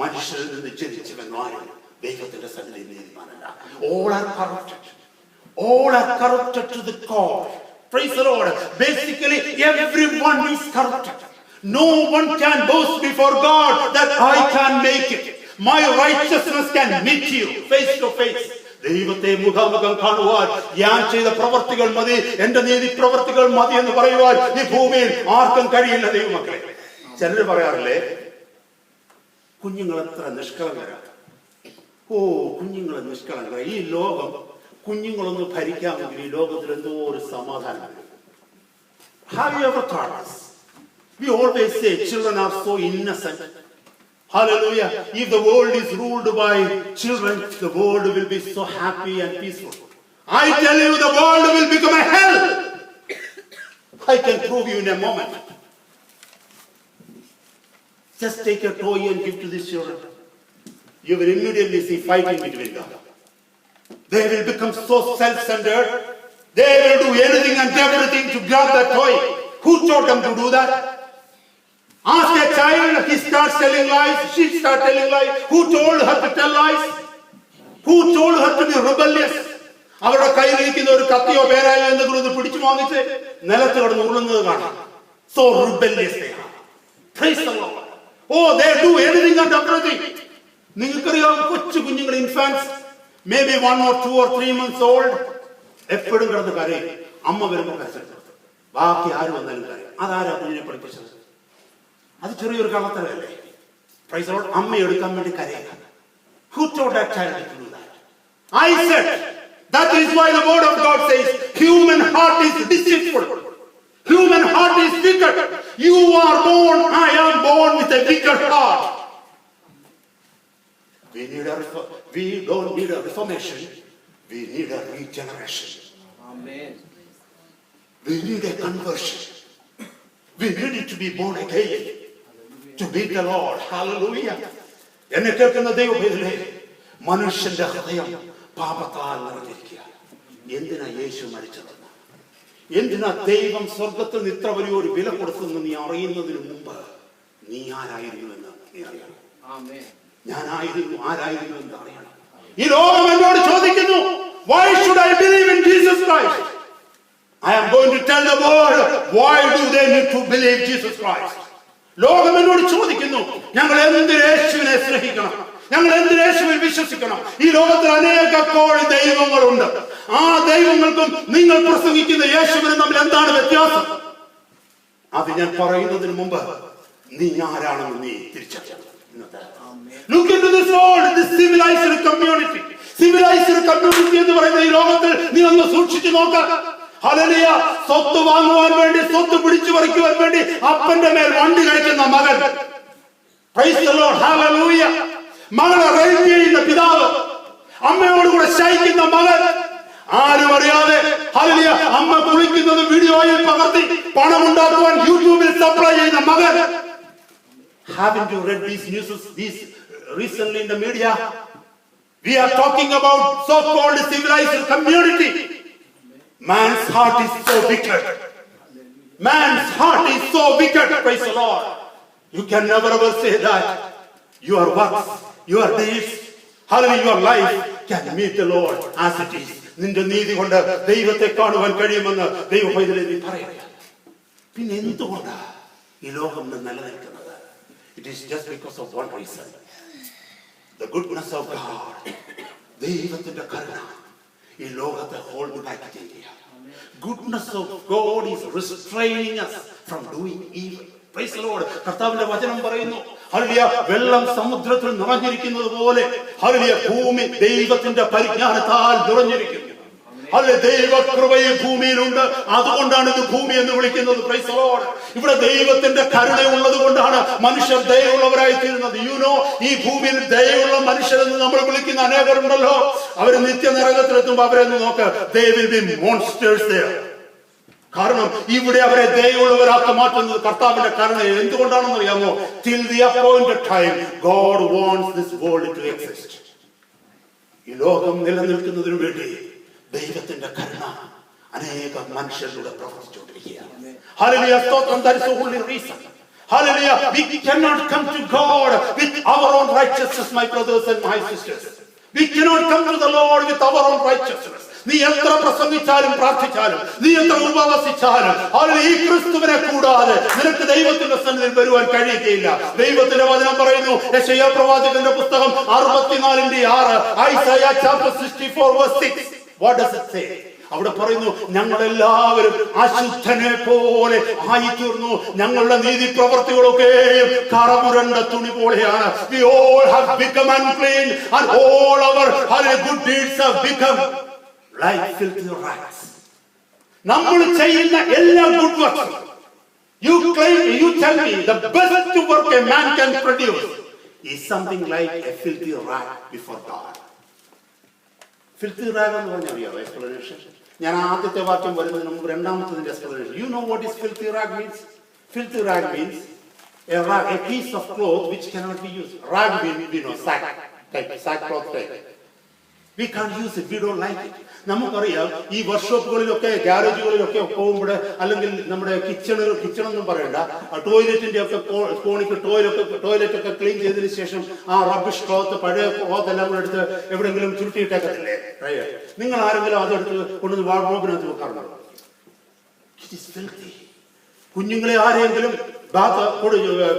മനുഷ്യരിൽ നിന്ന് ജനിച്ചവൻ ആരും ദൈവത്തിന്റെ സന്നിധിയിൽ നീതിമാനല്ല. All are corrupted. All are corrupted to the core. Praise the Lord. Basically, everyone is corrupted. No one can boast before God that I can make it. My righteousness can meet you face to face. ദൈവത്തെ മുഖാമുഖം കാണുവാൻ ഞാൻ ചെയ്ത പ്രവർത്തികൾ മതി, എന്റെ നീതി പ്രവർത്തികൾ മതി എന്ന് പറയുവാൻ ഈ ഭൂമിയിൽ ആർക്കും കഴിയില്ല ദൈവമക്കളെ. ചിലർ പറയാറില്ലേ, കുഞ്ഞുങ്ങൾ എത്ര നിഷ്കളങ്കരാണ്. ഓ, കുഞ്ഞുങ്ങളെ നിഷ്കളങ്കര. ഈ ലോകം കുഞ്ഞുങ്ങളൊന്ന് ഭരിക്കാമെങ്കിൽ ഈ ലോകത്തിൽ എന്തോ ഒരു സമാധാനം. Have you ever thought this? We always say children are so innocent. Hallelujah. If the world is ruled by children, the world will be so happy and peaceful. I tell you, the world will become a hell. I can prove you in a moment. Just take a toy and give to these children. You will immediately see fighting between them. They will become so self-centered. They will do anything and everything to grab that toy. Who taught them to do that? Ask a child, he starts telling lies, she starts telling lies. Who told her to tell lies? Who told her to be rebellious? അവരുടെ കയ്യിലിരിക്കുന്ന ഒരു കത്തിയോ പേരായോ എന്തെങ്കിലും ഒന്ന് പിടിച്ചു വാങ്ങിച്ച് നിലത്ത് കിടന്ന് ഉരുളുന്നത് കാണാം. So rebellious they are. Praise the Lord. Oh, they do anything and everything. നിങ്ങൾക്കറിയാം, കൊച്ചു കുഞ്ഞുങ്ങൾ, infants, maybe 1 or 2 or 3 months old, എപ്പോഴും കിടന്ന് കരയും. അമ്മ വരുമ്പോൾ കരച്ചിട്ട് ബാക്കി ആര് വന്നാലും കരയും. അതാരാ കുഞ്ഞിനെ പഠിപ്പിച്ചത്? അത് ചെറിയൊരു കള്ളത്തരല്ലേ? Price the Lord. അമ്മ എടുക്കാൻ വേണ്ടി കരയുക. Who taught that child to do that? I said, that is why the word of God says human heart is deceitful, human heart is wicked. You are born, I am born with a wicked heart. We don't need a reformation, we need a regeneration. Amen. We need a conversion. We need it to be born again, to meet the Lord. Hallelujah. എന്നെ കേൾക്കുന്ന ദൈവമേ, മനുഷ്യന്റെ ഹൃദയം പാപത്താൽ നിറഞ്ഞിരിക്കുക. എന്തിനാ യേശു മരിച്ചത്? എന്തിനാ ദൈവം സ്വർഗത്തിൽ നിന്ന് ഇത്ര വലിയൊരു വില കൊടുത്തെന്ന് നീ അറിയുന്നതിന് മുമ്പ് നീ ആരായിരുന്നുവെന്ന് നീ അറിയണം. ഞാനായിരുന്നു ആരായിരുന്നു എന്ന് അറിയണം. ഈ ലോകം എന്നോട് ചോദിക്കുന്നു, why should I believe in Jesus Christ? I am going to tell the world, why do they need to believe Jesus Christ? ലോകം എന്നോട് ചോദിക്കുന്നു, ഞങ്ങൾ എന്ത് യേശുവിനെ സ്നേഹിക്കണം, ഞങ്ങൾ എന്ത് യേശുവിൽ വിശ്വസിക്കണം? ഈ ലോകത്തിൽ അനേക കോടി ദൈവങ്ങളുണ്ട്. ആ ദൈവങ്ങൾക്കും നിങ്ങൾ പ്രസംഗിക്കുന്ന യേശുവിനും തമ്മിൽ എന്താണ് വ്യത്യാസം? അത് ഞാൻ പറയുന്നതിന് മുമ്പ് നീ ആരാണെന്ന് നീ തിരിച്ചറിയണം. Look into this world, this civilized community. Civilized community എന്ന് പറയുന്ന ഈ ലോകത്തിൽ നീ ഒന്ന് സൂക്ഷിച്ചു നോക്ക. ഹല്ലേലൂയ. സ്വത്ത് വാങ്ങുവാൻ വേണ്ടി, സ്വത്ത് പിടിച്ചു പറിക്കുവാൻ വേണ്ടി അപ്പന്റെ മേൽ വണ്ടി കഴിക്കുന്ന മകൻ. Price the Lord. ഹല്ലേലൂയ. മകളെ റേപ്പ് ചെയ്യുന്ന പിതാവ്, അമ്മയോട് കൂടെ ശയിക്കുന്ന മകൻ, ആരും അറിയാതെ ഹല്ലേലൂയ അമ്മ കുളിക്കുന്നത് വീഡിയോയിൽ പകർത്തി പണം ഉണ്ടാക്കുവാൻ യൂട്യൂബിൽ സപ്ലൈ ചെയ്യുന്ന മകൻ. Haven't you read these news recently in the media? We are talking about so-called civilized community. Man's heart is so wicked. Man's heart is so wicked. Praise the Lord. You can never ever say that your works, your deeds, hallelujah, your life can meet the Lord as it is. നിന്റെ നീതി കൊണ്ട് ദൈവത്തെ കാണുവാൻ കഴിയുമെന്ന് ദൈവപൈതലേ നീ പറയുക. പിന്നെ എന്തുകൊണ്ടാ ഈ ലോകം നിലനിൽക്കുന്നത്? It is just because of one reason. The goodness of God. ദൈവത്തിന്റെ കരുണ ഈ ലോകത്തെ ഹോൾഡ് ബാക്ക് ചെയ്യുക. Goodness of God is restraining us from doing evil. Praise the Lord. കർത്താവിന്റെ വചനം പറയുന്നു, ഹല്ലേലൂയ, വെള്ളം സമുദ്രത്തിൽ നിറഞ്ഞിരിക്കുന്നത് പോലെ ഹല്ലേലൂയ ഭൂമി ദൈവത്തിന്റെ പരിജ്ഞാനത്താൽ നിറഞ്ഞിരിക്കുന്നു. ഹല്ലേലൂയ, ദൈവകൃപയും ഭൂമിയിലുണ്ട്. അതുകൊണ്ടാണ് ഇത് ഭൂമി എന്ന് വിളിക്കുന്നത്. Price the Lord. ഇവിടെ ദൈവത്തിന്റെ കരുണയുള്ളത് കൊണ്ടാണ് മനുഷ്യർ ദയയുള്ളവരായി തീരുന്നത്. ഈ ഭൂമിയിൽ ദയയുള്ള മനുഷ്യരെന്ന് നമ്മൾ വിളിക്കുന്ന അനേകരുണ്ടല്ലോ. അവർ നിത്യനരകത്തിലെത്തുമ്പോൾ അവരെ നോക്ക്, they will be monsters there. കാരണം ഇവിടെ അവരെ ദയയുള്ളവരാക്കി മാറ്റുന്നത് കർത്താവിന്റെ കരുണ. എന്തുകൊണ്ടാണെന്ന് അറിയാമോ? Till the appointed time God wants this world to exist. ഈ ലോകം നിലനിൽക്കുന്നതിനു വേണ്ടി ദൈവത്തിന്റെ കരുണ അനേക മനുഷ്യരുടെ പ്രവർത്തിച്ചുകൊണ്ടിരിക്കുകയാണ്. ഹല്ലേലൂയ, സ്തോത്രം. That is the only reason. Hallelujah. We cannot come to God with our own righteousness, my brothers and my sisters. We cannot come to the Lord with our own righteousness. നീ എത്ര പ്രസംഗിച്ചാലും പ്രാർത്ഥിച്ചാലും നീ എത്ര ഉപവസിച്ചാലും ഈ ക്രിസ്തുവിനെ കൂടാതെ നിനക്ക് ദൈവത്തിന്റെ സന്നിധിയിൽ വരുവാൻ കഴിയുകയില്ല. ദൈവത്തിന്റെ വചനം പറയുന്നു, യെശയ്യാ പ്രവാചകന്റെ പുസ്തകം 64:6, Isaiah chapter 64 verse 6. What does it say? അവിടെ പറയുന്നു, ഞങ്ങളെല്ലാവരും അശുദ്ധനെ പോലെ ആയിത്തീർന്നു, ഞങ്ങളുടെ നീതി പ്രവർത്തികളൊക്കെയും കറപുരണ്ട തുണി പോലെയാണ്. We all have become unclean and all our good deeds have become like filthy rags. നമ്മൾ ചെയ്യുന്ന എല്ലാ good വർക്ക്സും, you tell me the best work a man can produce is something like a filthy rag before God. Filthy rag എന്ന് പറഞ്ഞാൽ അറിയാമോ എക്സ്പ്ലനേഷൻ? ഞാൻ ആദ്യത്തെ വാക്യം വരുന്നതിന് മുമ്പ് രണ്ടാമത്തതിന്റെ explanation. You know what is filthy rag means? Filthy rag means a piece of cloth which cannot be used. Rag means sack cloth type. We can't use it. We don't like it. നമുക്കറിയാം, ഈ വർക്ക്ഷോപ്പുകളിലൊക്കെ ഗ്യാരേജുകളിലൊക്കെ പോകുമ്പോൾ, അല്ലെങ്കിൽ നമ്മുടെ കിച്ചണൊന്നും പറയണ്ട, ടോയ്ലറ്റിന്റെ ഒക്കെ കോണിക്ക് ടോയ്ലറ്റ് ഒക്കെ ക്ലീൻ ചെയ്തതിനു ശേഷം ആ റബ്ബിഷ് ക്ലോത്ത്, പഴയ ക്ലോത്ത് എല്ലാം കൂടെ എടുത്ത് എവിടെയെങ്കിലും ചുരുട്ടിയിട്ടേക്കത്തില്ലേ? നിങ്ങൾ ആരെങ്കിലും അതെടുത്ത് കൊണ്ടുവന്ന് വാർഡ്രോബിനകത്ത് വെക്കാറുണ്ടോ? It is filthy. കുഞ്ഞുങ്ങളെ ആരെങ്കിലും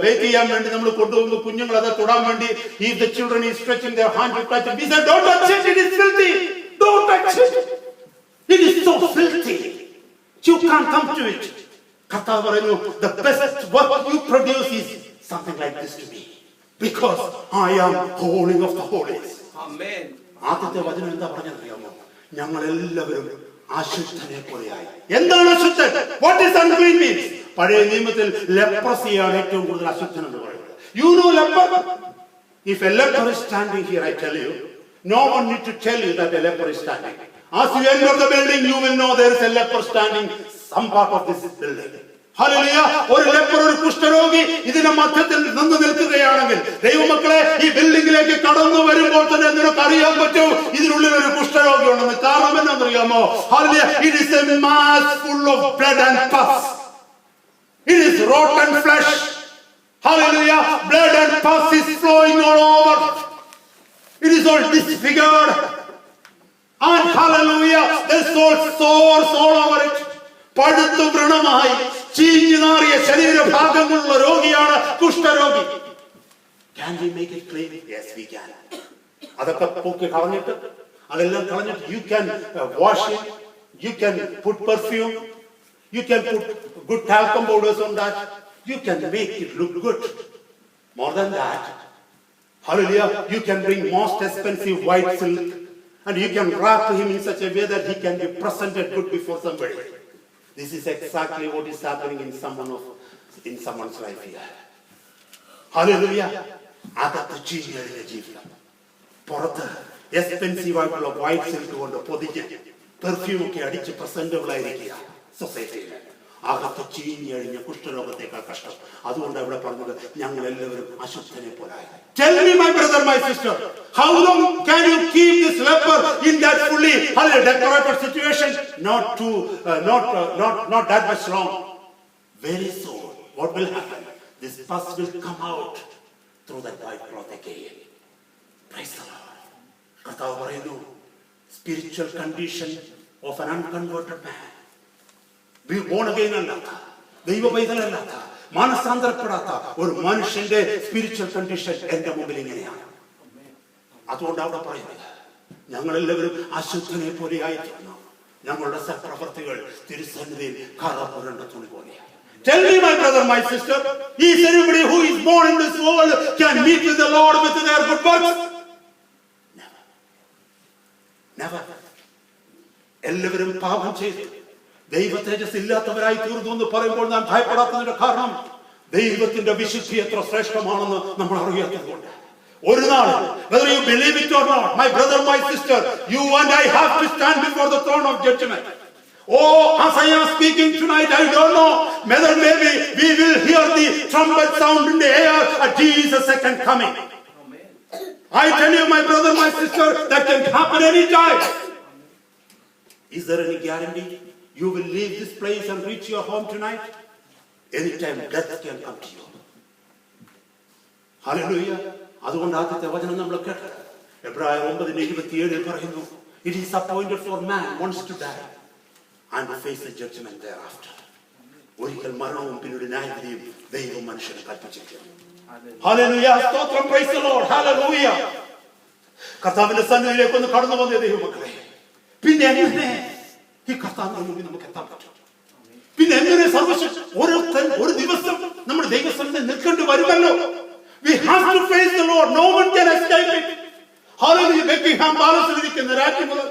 ബേക്ക് ചെയ്യാൻ വേണ്ടി നമ്മൾ കൊണ്ടുപോകുമ്പോൾ കുഞ്ഞുങ്ങൾ അത് തൊടാൻ വേണ്ടി if the children is stretching their hand to touch it, we say don't touch it, it is filthy, don't touch it, it is so filthy, you can't come to it. കർത്താവ് പറയുന്നു, the best work you produce is something like this to me because I am holy of the holies. Amen. ആദ്യത്തെ വചനം എന്താ പറഞ്ഞറിയാമോ? ഞങ്ങൾ എല്ലാവരും അശുദ്ധനെ പോലെയായി. എന്താണ് അശുദ്ധൻ? What is unclean means? പഴയ നിയമത്തിൽ ലെപ്രസിയാണ് ഏറ്റവും കൂടുതൽ അശുദ്ധൻ എന്ന് പറയുന്നത്. You know leper? If a leper is standing here, I tell you, no one need to tell you that a leper is standing. As you enter the building, you will know there is a leper standing some part of this building. Hallelujah. ഒരു ലെപ്പർ, ഒരു കുഷ്ഠരോഗി ഇതിന്റെ മധ്യത്തിൽ നിന്ന് നിൽക്കുകയാണെങ്കിൽ, ദൈവമക്കളെ, ഈ ബിൽഡിംഗിലേക്ക് കടന്നു വരുമ്പോൾ തന്നെ നിനക്ക് അറിയാൻ പറ്റും ഇതിനുള്ളിൽ ഒരു കുഷ്ഠരോഗി ഉണ്ടെന്ന്. കാരണം എന്താണെന്നറിയാമോ? Hallelujah. It is a mass full of blood and pus. It is rotten flesh. Hallelujah. Blood and pus is flowing all over. It is all disfigured. And hallelujah, there's all sores all over it. പഴുത്തു വ്രണമായി ചീഞ്ഞു നാറിയ ശരീരഭാഗങ്ങളുള്ള രോഗിയാണ് കുഷ്ഠരോഗി. Can we make it clean? Yes, we can. അതൊക്കെ പൊക്കി കളഞ്ഞിട്ട്, അതെല്ലാം കളഞ്ഞിട്ട്, you can wash it, you can put perfume, you can put good talcum powders on that, you can make it look good. More than that, hallelujah, you can bring most expensive white silk and you can wrap him in such a way that he can be presented good before somebody. This is exactly what is happening in someone's life here. Hallelujah. അകത്ത് ചീഞ്ഞെഴുതിയ ജീവിതം, പുറത്ത് എക്സ്പെൻസീവ് ആയിട്ടുള്ള വൈറ്റ് സിൽക്ക് കൊണ്ട് പൊതിഞ്ഞ് പെർഫ്യൂം ഒക്കെ അടിച്ച് പ്രസന്റബിൾ ആയിരിക്കുക സൊസൈറ്റിയിൽ. അകത്ത് ചീഞ്ഞഴിഞ്ഞ കുഷ്ഠരോഗത്തേക്കാൾ കഷ്ടം. അതുകൊണ്ട് അവിടെ പറഞ്ഞത് ഞങ്ങൾ എല്ലാവരും അശുദ്ധനെ പോലായി. Tell me, my brother, my sister, how long can you keep this leper in that fully decorated situation? Not that much long. Very soon, what will happen? This pus will come out through that white cloth again. Praise the Lord. കർത്താവ് പറയുന്നു, spiritual condition of an unconverted man, born again അല്ലാത്ത, ദൈവ പൈതലല്ലാത്ത, മാനസാന്തരപ്പെടാത്ത ഒരു മനുഷ്യന്റെ സ്പിരിച്വൽ കണ്ടീഷൻ എന്റെ മുമ്പിൽ ഇങ്ങനെയാണ്. അതുകൊണ്ട് അവിടെ പറയുന്നത് ഞങ്ങളെല്ലാവരും അശുദ്ധനെ പോലെയായി തീർന്നു. ഞങ്ങളുടെ സൽപ്രവർത്തികൾ തിരുസന്നിധിയിൽ കറ പുരണ്ട തുണി പോലെയാണ്. Tell me, my brother, my sister, is anybody who is born in this world can meet with the Lord with their good works? Never. Never. എല്ലാവരും പാപം ചെയ്തു ദൈവ തേജസ് ഇല്ലാത്തവരായി തീർന്നു എന്ന് പറയുമ്പോൾ നാം ഭയപ്പെടാത്തതിന്റെ കാരണം ദൈവത്തിന്റെ വിശുദ്ധി എത്ര ശ്രേഷ്ഠമാണെന്ന് നമ്മൾ അറിയാത്തതുകൊണ്ട്. ഒരു നാൾ, whether you believe it or not, my brother, my sister, you and I have to stand before the throne of judgment. Oh, as I am speaking tonight, I don't know whether maybe we will hear the trumpet sound in the air at Jesus' second coming. I tell you, my brother, my sister, that can happen any time. Is there any guarantee you will leave this place and reach your home tonight? Anytime death can come to you. Hallelujah. അതുകൊണ്ട് ആദ്യത്തെ വചനം നമ്മൾ കേട്ടത് എബ്രായർ 9:27 പറയുന്നു, it is appointed for man once to die and to face the judgment thereafter. ഒരിക്കൽ മരണവും പിന്നീട് ന്യായവിധിയും ദൈവം മനുഷ്യനെ കൽപ്പിച്ചിരിക്കുന്നു. Hallelujah. സ്തോത്രം. Praise the Lord. Hallelujah. കർത്താവിന്റെ സന്നിധിയിലേക്ക് ഒന്ന് കടന്നു വന്നേ ദൈവമക്കളെ. പിന്നെ എങ്ങനെ ഈ കർത്താവിന്റെ മുമ്പിൽ നമുക്ക് എത്താൻ പറ്റും? പിന്നെ എങ്ങനെ ഒരു ദിവസം നമ്മുടെ ദൈവസന്നിധിയിൽ നിൽക്കേണ്ടി വരുമല്ലോ. We have to face the Lord. No one can escape it. Hallelujah. Buckingham പാലസിലിരിക്കുന്ന രാജ്ഞി മുതൽ,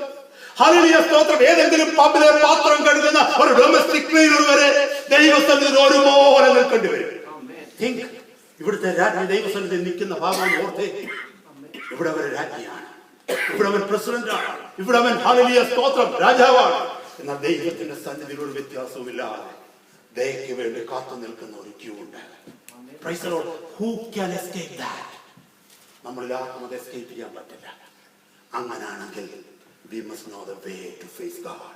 ഹല്ലേലൂയ സ്തോത്രം, ഏതെങ്കിലും പബ്ബിലെ പാത്രം കഴുകുന്ന ഒരു ഡൊമസ്റ്റിക് ക്ലീനർ വരെ ദൈവസന്നിധിയിൽ ഒരുപോലെ നിൽക്കേണ്ടി വരും. Think, ഇവിടുത്തെ രാജ്ഞി ദൈവസന്നിധിയിൽ നിൽക്കുന്ന ഭാഗം ഓർത്തേ. ഇവിടെ അവരെ രാജ്ഞിയാണ്, ഇവിടെ അവൻ പ്രസിഡന്റാണ്, ഇവിടെ അവൻ ഹല്ലേലൂയ സ്തോത്രം രാജാവാണ്. എന്നാൽ ദൈവത്തിന്റെ സന്നിധിയിൽ ഒരു വ്യത്യാസവുമില്ലാതെ ദയയ്ക്ക് വേണ്ടി കാത്തു നിൽക്കുന്ന ഒരു ക്യൂ ഉണ്ട്. Praise the Lord. Who can escape that? നമ്മളിൽ ആർക്കും അത് എസ്കേപ്പ് ചെയ്യാൻ പറ്റില്ല. അങ്ങനാണെങ്കിൽ we must know the way to face God.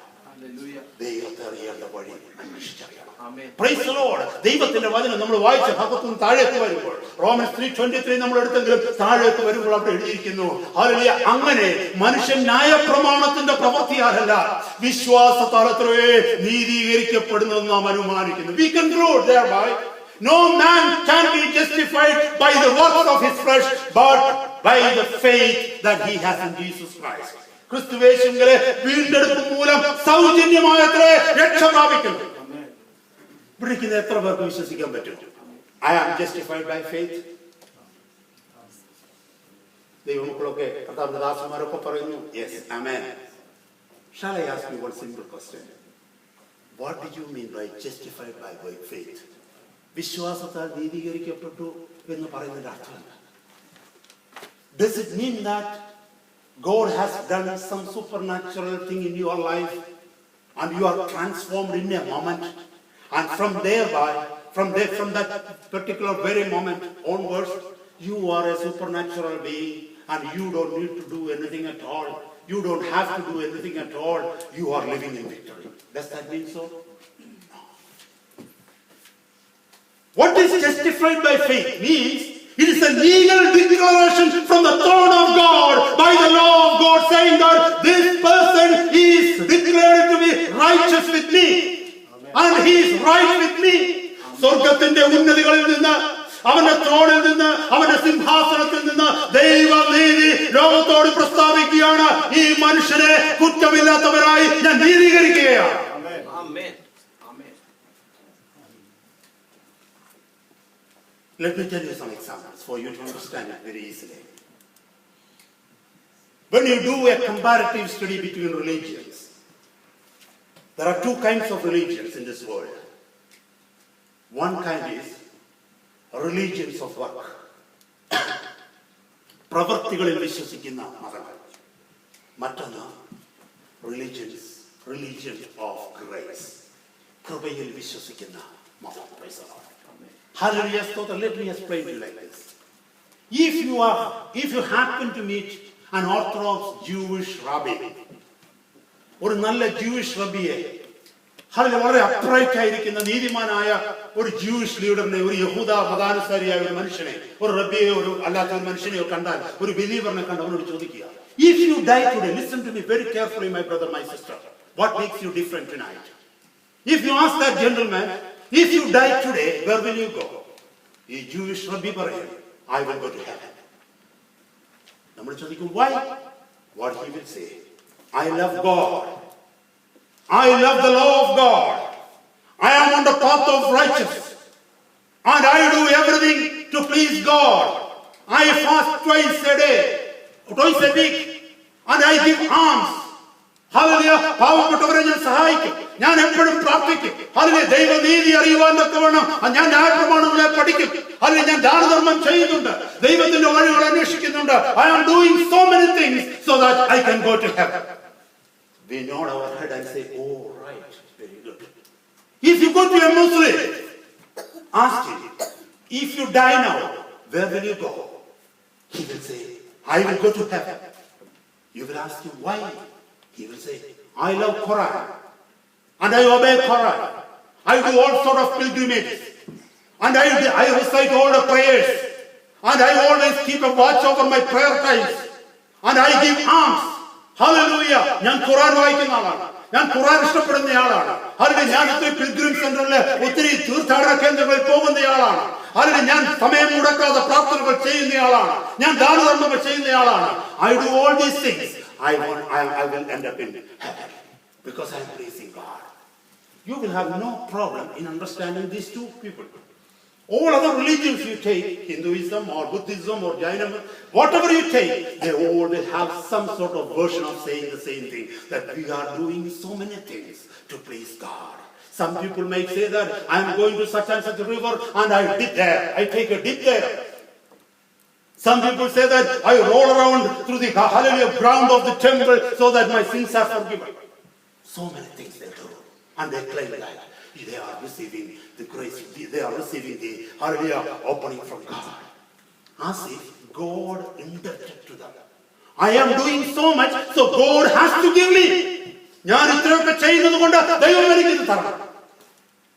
ദൈവത്തെ അറിയേണ്ട വഴി അന്വേഷിച്ചറിയണം. Praise the Lord. ദൈവത്തിന്റെ വചനം നമ്മൾ വായിച്ച ഭാഗത്തുനിന്ന് താഴേക്ക് വരുമ്പോൾ, റോമൻസ് 3:23 നമ്മൾ എടുത്തെങ്കിലും താഴേക്ക് വരുമ്പോൾ അവിടെ എഴുതിയിരിക്കുന്നു, ഹല്ലേലൂയ, അങ്ങനെ മനുഷ്യൻ ന്യായപ്രമാണത്തിന്റെ പ്രവൃത്തിയാലല്ല വിശ്വാസത്താലത്രേ നീതീകരിക്കപ്പെടുന്നത് നാം അനുമാനിക്കുന്നു. We conclude thereby no man can be justified by the works of his flesh, but by the faith that he has in Jesus Christ. ക്രിസ്തുവേശുവിലെ വീണ്ടെടുപ്പ് മൂലം സൗജന്യമായത്രേ രക്ഷ പ്രാപിക്കുന്നു. ഇവിടേക്ക് എത്ര പേർക്ക് വിശ്വസിക്കാൻ പറ്റും? I am justified by faith. ദൈവമക്കളൊക്കെ കർത്താവിന്റെ ദാസന്മാരൊക്കെ പറയുന്നു yes, amen. Shall I ask you one simple question? What do you mean by justified by faith? വിശ്വാസത്താൽ നീതീകരിക്കപ്പെട്ടു എന്ന് പറയുന്നതിന്റെ അർത്ഥം എന്താ? Does it mean that God has done some supernatural thing in your life and you are transformed in a moment, and from that particular very moment onwards you are a supernatural being and you don't need to do anything at all, you don't have to do anything at all, you are living in victory? Does that mean so? What is justified by faith means? It is a legal declaration from the throne of God by the law of God, saying that this person is declared to be righteous with me. Amen. And he is right with me. സ്വർഗത്തിന്റെ ഉന്നതികളിൽ നിന്ന്, അവന്റെ ത്രോണിൽ നിന്ന്, അവന്റെ സിംഹാസനത്തിൽ നിന്ന് ദൈവനീതി ലോകത്തോട് പ്രസ്താവിക്കുകയാണ്. ഈ മനുഷ്യനെ കുറ്റമില്ലാത്തവരായി ഞാൻ നീതീകരിക്കുകയാണ്. Let me tell you some examples for you to understand it very easily. When you do a comparative study between religions, there are two kinds of religions in this world. One kind is religions of work. പ്രവൃത്തികളിൽ വിശ്വസിക്കുന്ന മതങ്ങൾ. മറ്റൊന്ന് religions religion of grace. കൃപയിൽ വിശ്വസിക്കുന്ന മതം. Praise the Lord. Hallelujah. So let me explain to you like this. If you happen to meet an Orthodox Jewish rabbi, ഒരു നല്ല ജൂയിഷ് റബ്ബിയെ, അതിൽ വളരെ അപ്രൈറ്റ് ആയിരിക്കുന്ന നീതിമാനായ ഒരു ജൂയിഷ് ലീഡറിനെ, ഒരു യഹൂദ മതാനുസാരിയായ ഒരു മനുഷ്യനെ, ഒരു റബ്ബിയെ, ഒരു അല്ലാത്ത ഒരു മനുഷ്യനെയോ കണ്ടാൽ, ഒരു ബിലീവറിനെ കണ്ട് അവനോട് ചോദിക്കുക, if you die today, listen to me very carefully, my brother, my sister, what makes you different tonight? If you ask that gentleman, if you die today, where will you go? ഈ ജൂയിഷ് റബ്ബി പറയും, I will go to heaven. നമ്മൾ ചോദിക്കും, why? What he will say, I love God. I love the law of God. I am on the path of righteousness. And I do everything to please God. I fast twice a day, twice a week. And I give alms. Hallelujah. പാവപ്പെട്ടവരെ ഞാൻ സഹായിക്കും. ഞാൻ എപ്പോഴും പ്രാർത്ഥിക്കും. Hallelujah. ദൈവനീതി അറിയുവാൻ തക്കവണ്ണം ഞാൻ ന്യായപ്രമാണങ്ങളെ പഠിക്കും. Hallelujah. ഞാൻ ദാനധർമ്മം ചെയ്യുന്നുണ്ട്. ദൈവത്തിന്റെ വഴികൾ അന്വേഷിക്കുന്നുണ്ട്. I am doing so many things so that I can go to heaven. We nod our head and say, oh, right, very good. If you go to a Muslim, ask him, if you die now, where will you go? He will say, I will go to heaven. You will ask him, why? He will say, I love Quran, and I obey Quran. I do all sort of pilgrimages, and I recite all the prayers, and I always keep a watch over my prayer times, and I give alms. Hallelujah. ഞാൻ ഖുർആൻ വായിക്കുന്ന ആളാണ്. ഞാൻ ഖുർആൻ ഇഷ്ടപ്പെടുന്നയാളാണ്. അതിന് ഞാൻ ഒത്തിരി പിൽഗ്രിം സെന്ററിൽ, ഒത്തിരി തീർത്ഥാടന കേന്ദ്രങ്ങളിൽ പോകുന്നയാളാണ്. അതിന് ഞാൻ സമയം മുടക്കാതെ പ്രാർത്ഥനകൾ ചെയ്യുന്നയാളാണ്. ഞാൻ ദാനധർമ്മങ്ങൾ ചെയ്യുന്നയാളാണ്. I do all these things. I will end up in heaven because I am pleasing God. You will have no problem in understanding these two people. All other religions you take, Hinduism or Buddhism or Jainism, whatever you take, they all will have some sort of version of saying the same thing, that we are doing so many things to please God. Some people may say that I am going to such and such a river and I dip there, I take a dip there. Some people say that I roll around through the hallelujah ground of the temple so that my sins are forgiven. So many things they do, and they claim that they are receiving the grace, they are receiving the hallelujah opening from God, as if God indebted to them. I am doing so much, so God has to give me. ഞാൻ ഇത്രയൊക്കെ ചെയ്യുന്നത് കൊണ്ട് ദൈവം എനിക്ക് ഇത് തരണം.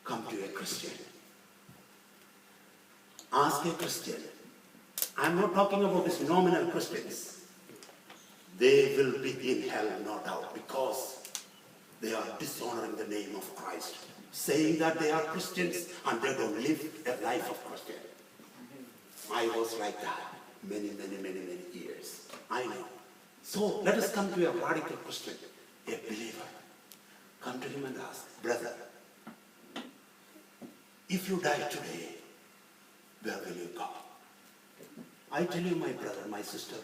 Come to a Christian, ask a Christian. I am not talking about these nominal Christians. They will be in hell, no doubt, because they are dishonoring the name of Christ, saying that they are Christians and they don't live a life of Christian. I was like that many years. I know. So let us come to a radical Christian, a believer. Come to him and ask, brother, if you die today, where will you go? I tell you, my brother, my sister,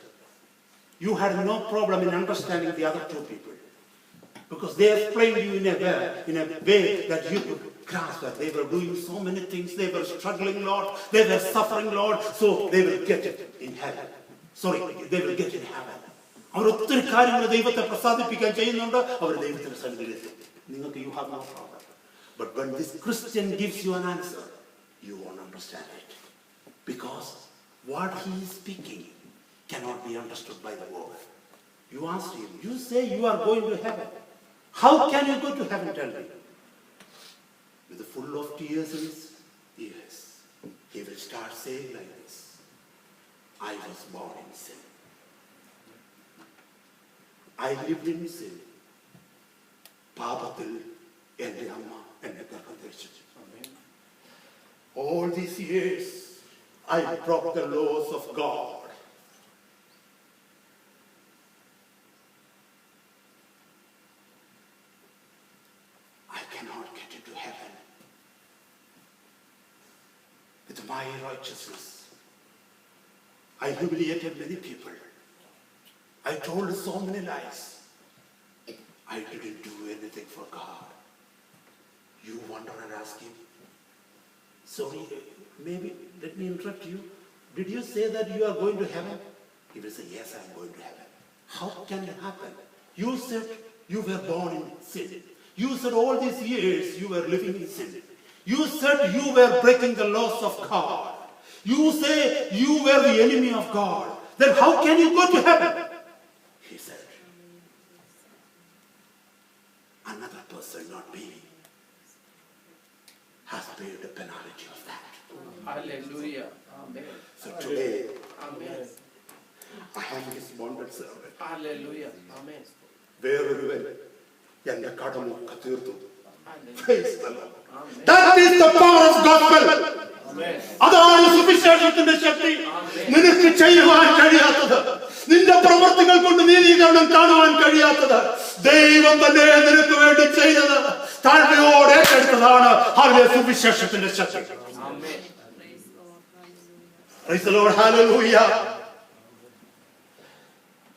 you had no problem in understanding the other two people, because they explained you in a way that you could grasp that they were doing so many things, they were struggling, Lord, they were suffering, Lord, so they will get it in heaven. Sorry, they will get in heaven. അവർ ഒത്തിരി കാര്യങ്ങൾ ദൈവത്തെ പ്രസാദിപ്പിക്കാൻ ചെയ്യുന്നുണ്ട്. അവർ ദൈവത്തിന്റെ സന്നിധിയിലെത്തും. നിങ്ങൾക്ക് you have no problem. But when this Christian gives you an answer, you won't understand it, because what he is speaking cannot be understood by the world. You ask him, you say you are going to heaven. How can you go to heaven, tell me? With the full of tears in his ears, he will start saying like this, I was born in sin. I lived in sin. പാപത്തിൽ എൻ്റെ അമ്മ എന്നെ ഗർഭം ധരിച്ചു. All these years I broke the laws of God. I cannot get into heaven with my righteousness. I humiliated many people. I told so many lies. I didn't do anything for God. You wonder and ask him, sorry, maybe let me interrupt you. Did you say that you are going to heaven? He will say, yes, I am going to heaven. How can it happen? You said you were born in sin. You said all these years you were living in sin. You said you were breaking the laws of God. You say you were the enemy of God. Then how can you go to heaven? He said, another person, not me, has paid the penalty of that. Hallelujah. Amen. So today, Amen. I am his bonded servant. Hallelujah. Amen. വേറൊരുവൻ എന്റെ കടമൊക്കെ തീർത്തു. Hallelujah. Praise the Lord. That is the power of gospel. അതാണ് സുവിശേഷത്തിന്റെ ശക്തി. നിനക്ക് ചെയ്യുവാൻ കഴിയാത്തത്, നിന്റെ പ്രവർത്തികൾ കൊണ്ട് നീതീകരണം കാണുവാൻ കഴിയാത്തത്, ദൈവം തന്നെ നിനക്ക് വേണ്ടി ചെയ്തത് താഴ്മയോടെ ഏറ്റെടുത്തതാണ് അതിലെ സുവിശേഷത്തിന്റെ ശക്തി. Praise the Lord. Hallelujah.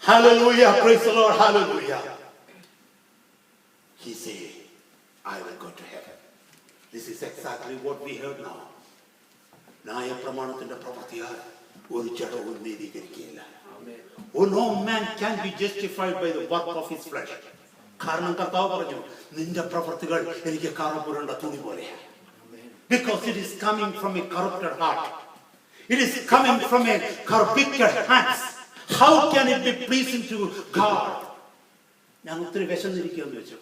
Hallelujah. Praise the Lord. Hallelujah. He said, I will go to heaven. This is exactly what we heard now. ന്യായപ്രമാണത്തിന്റെ പ്രവൃത്തിയാൽ ഒരു ജഡവും നീതീകരിക്കുകയില്ല. Oh, no man can be justified by the work of his flesh. കാരണം കർത്താവ് പറഞ്ഞു, നിന്റെ പ്രവൃത്തികൾ എനിക്ക് കറപുരണ്ട തുണി പോലെയാണ്. Because it is coming from a corrupted heart. It is coming from a corrupted hands. How can it be pleasing to God? ഞാൻ ഒത്തിരി വിശന്നിരിക്കുകയെന്ന് വെച്ചു.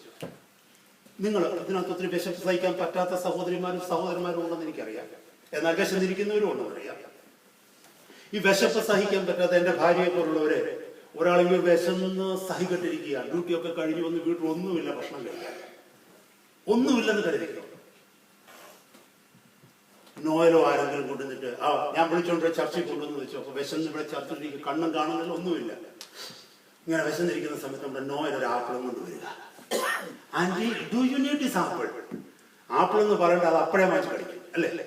നിങ്ങൾ ഇതിനകത്ത് ഒത്തിരി വിശപ്പ് സഹിക്കാൻ പറ്റാത്ത സഹോദരിമാരും സഹോദരന്മാരും ഉണ്ടെന്ന് എനിക്കറിയാം. എന്നാൽ വിശന്നിരിക്കുന്നവരും ഉണ്ടെന്ന് അറിയാം. ഈ വിശപ്പ് സഹിക്കാൻ പറ്റാത്ത എന്റെ ഭാര്യയെ പോലുള്ളവരെ ഒരാളെങ്കിൽ വിശന്ന് സഹിക്കട്ടിരിക്കുകയാണ്. ഡ്യൂട്ടിയൊക്കെ കഴിഞ്ഞു വന്ന് വീട്ടിൽ ഒന്നുമില്ല, ഭക്ഷണം കഴിക്കാൻ ഒന്നുമില്ലെന്ന് കരുതിക്കോ. നോയലോ ആരെങ്കിലും കൊണ്ടുവന്നിട്ട് ഞാൻ വിളിച്ചോണ്ട് ചർച്ചയിൽ കൊണ്ടുവന്ന് വെച്ചു. അപ്പൊ വിശന്ന് ഇവിടെ ചർച്ചയിലേക്ക് കണ്ണും കാണുന്നില്ല, ഒന്നുമില്ല. ഇങ്ങനെ വിശന്നിരിക്കുന്ന സമയത്ത് നമ്മുടെ നോയൽ ഒരു ആപ്പിളും കൊണ്ടുവരിക. Aunty, do you need this apple? Apple എന്ന് പറയേണ്ട, അത് അപ്പഴേ വാങ്ങിച്ച് കഴിക്കും അല്ലേ?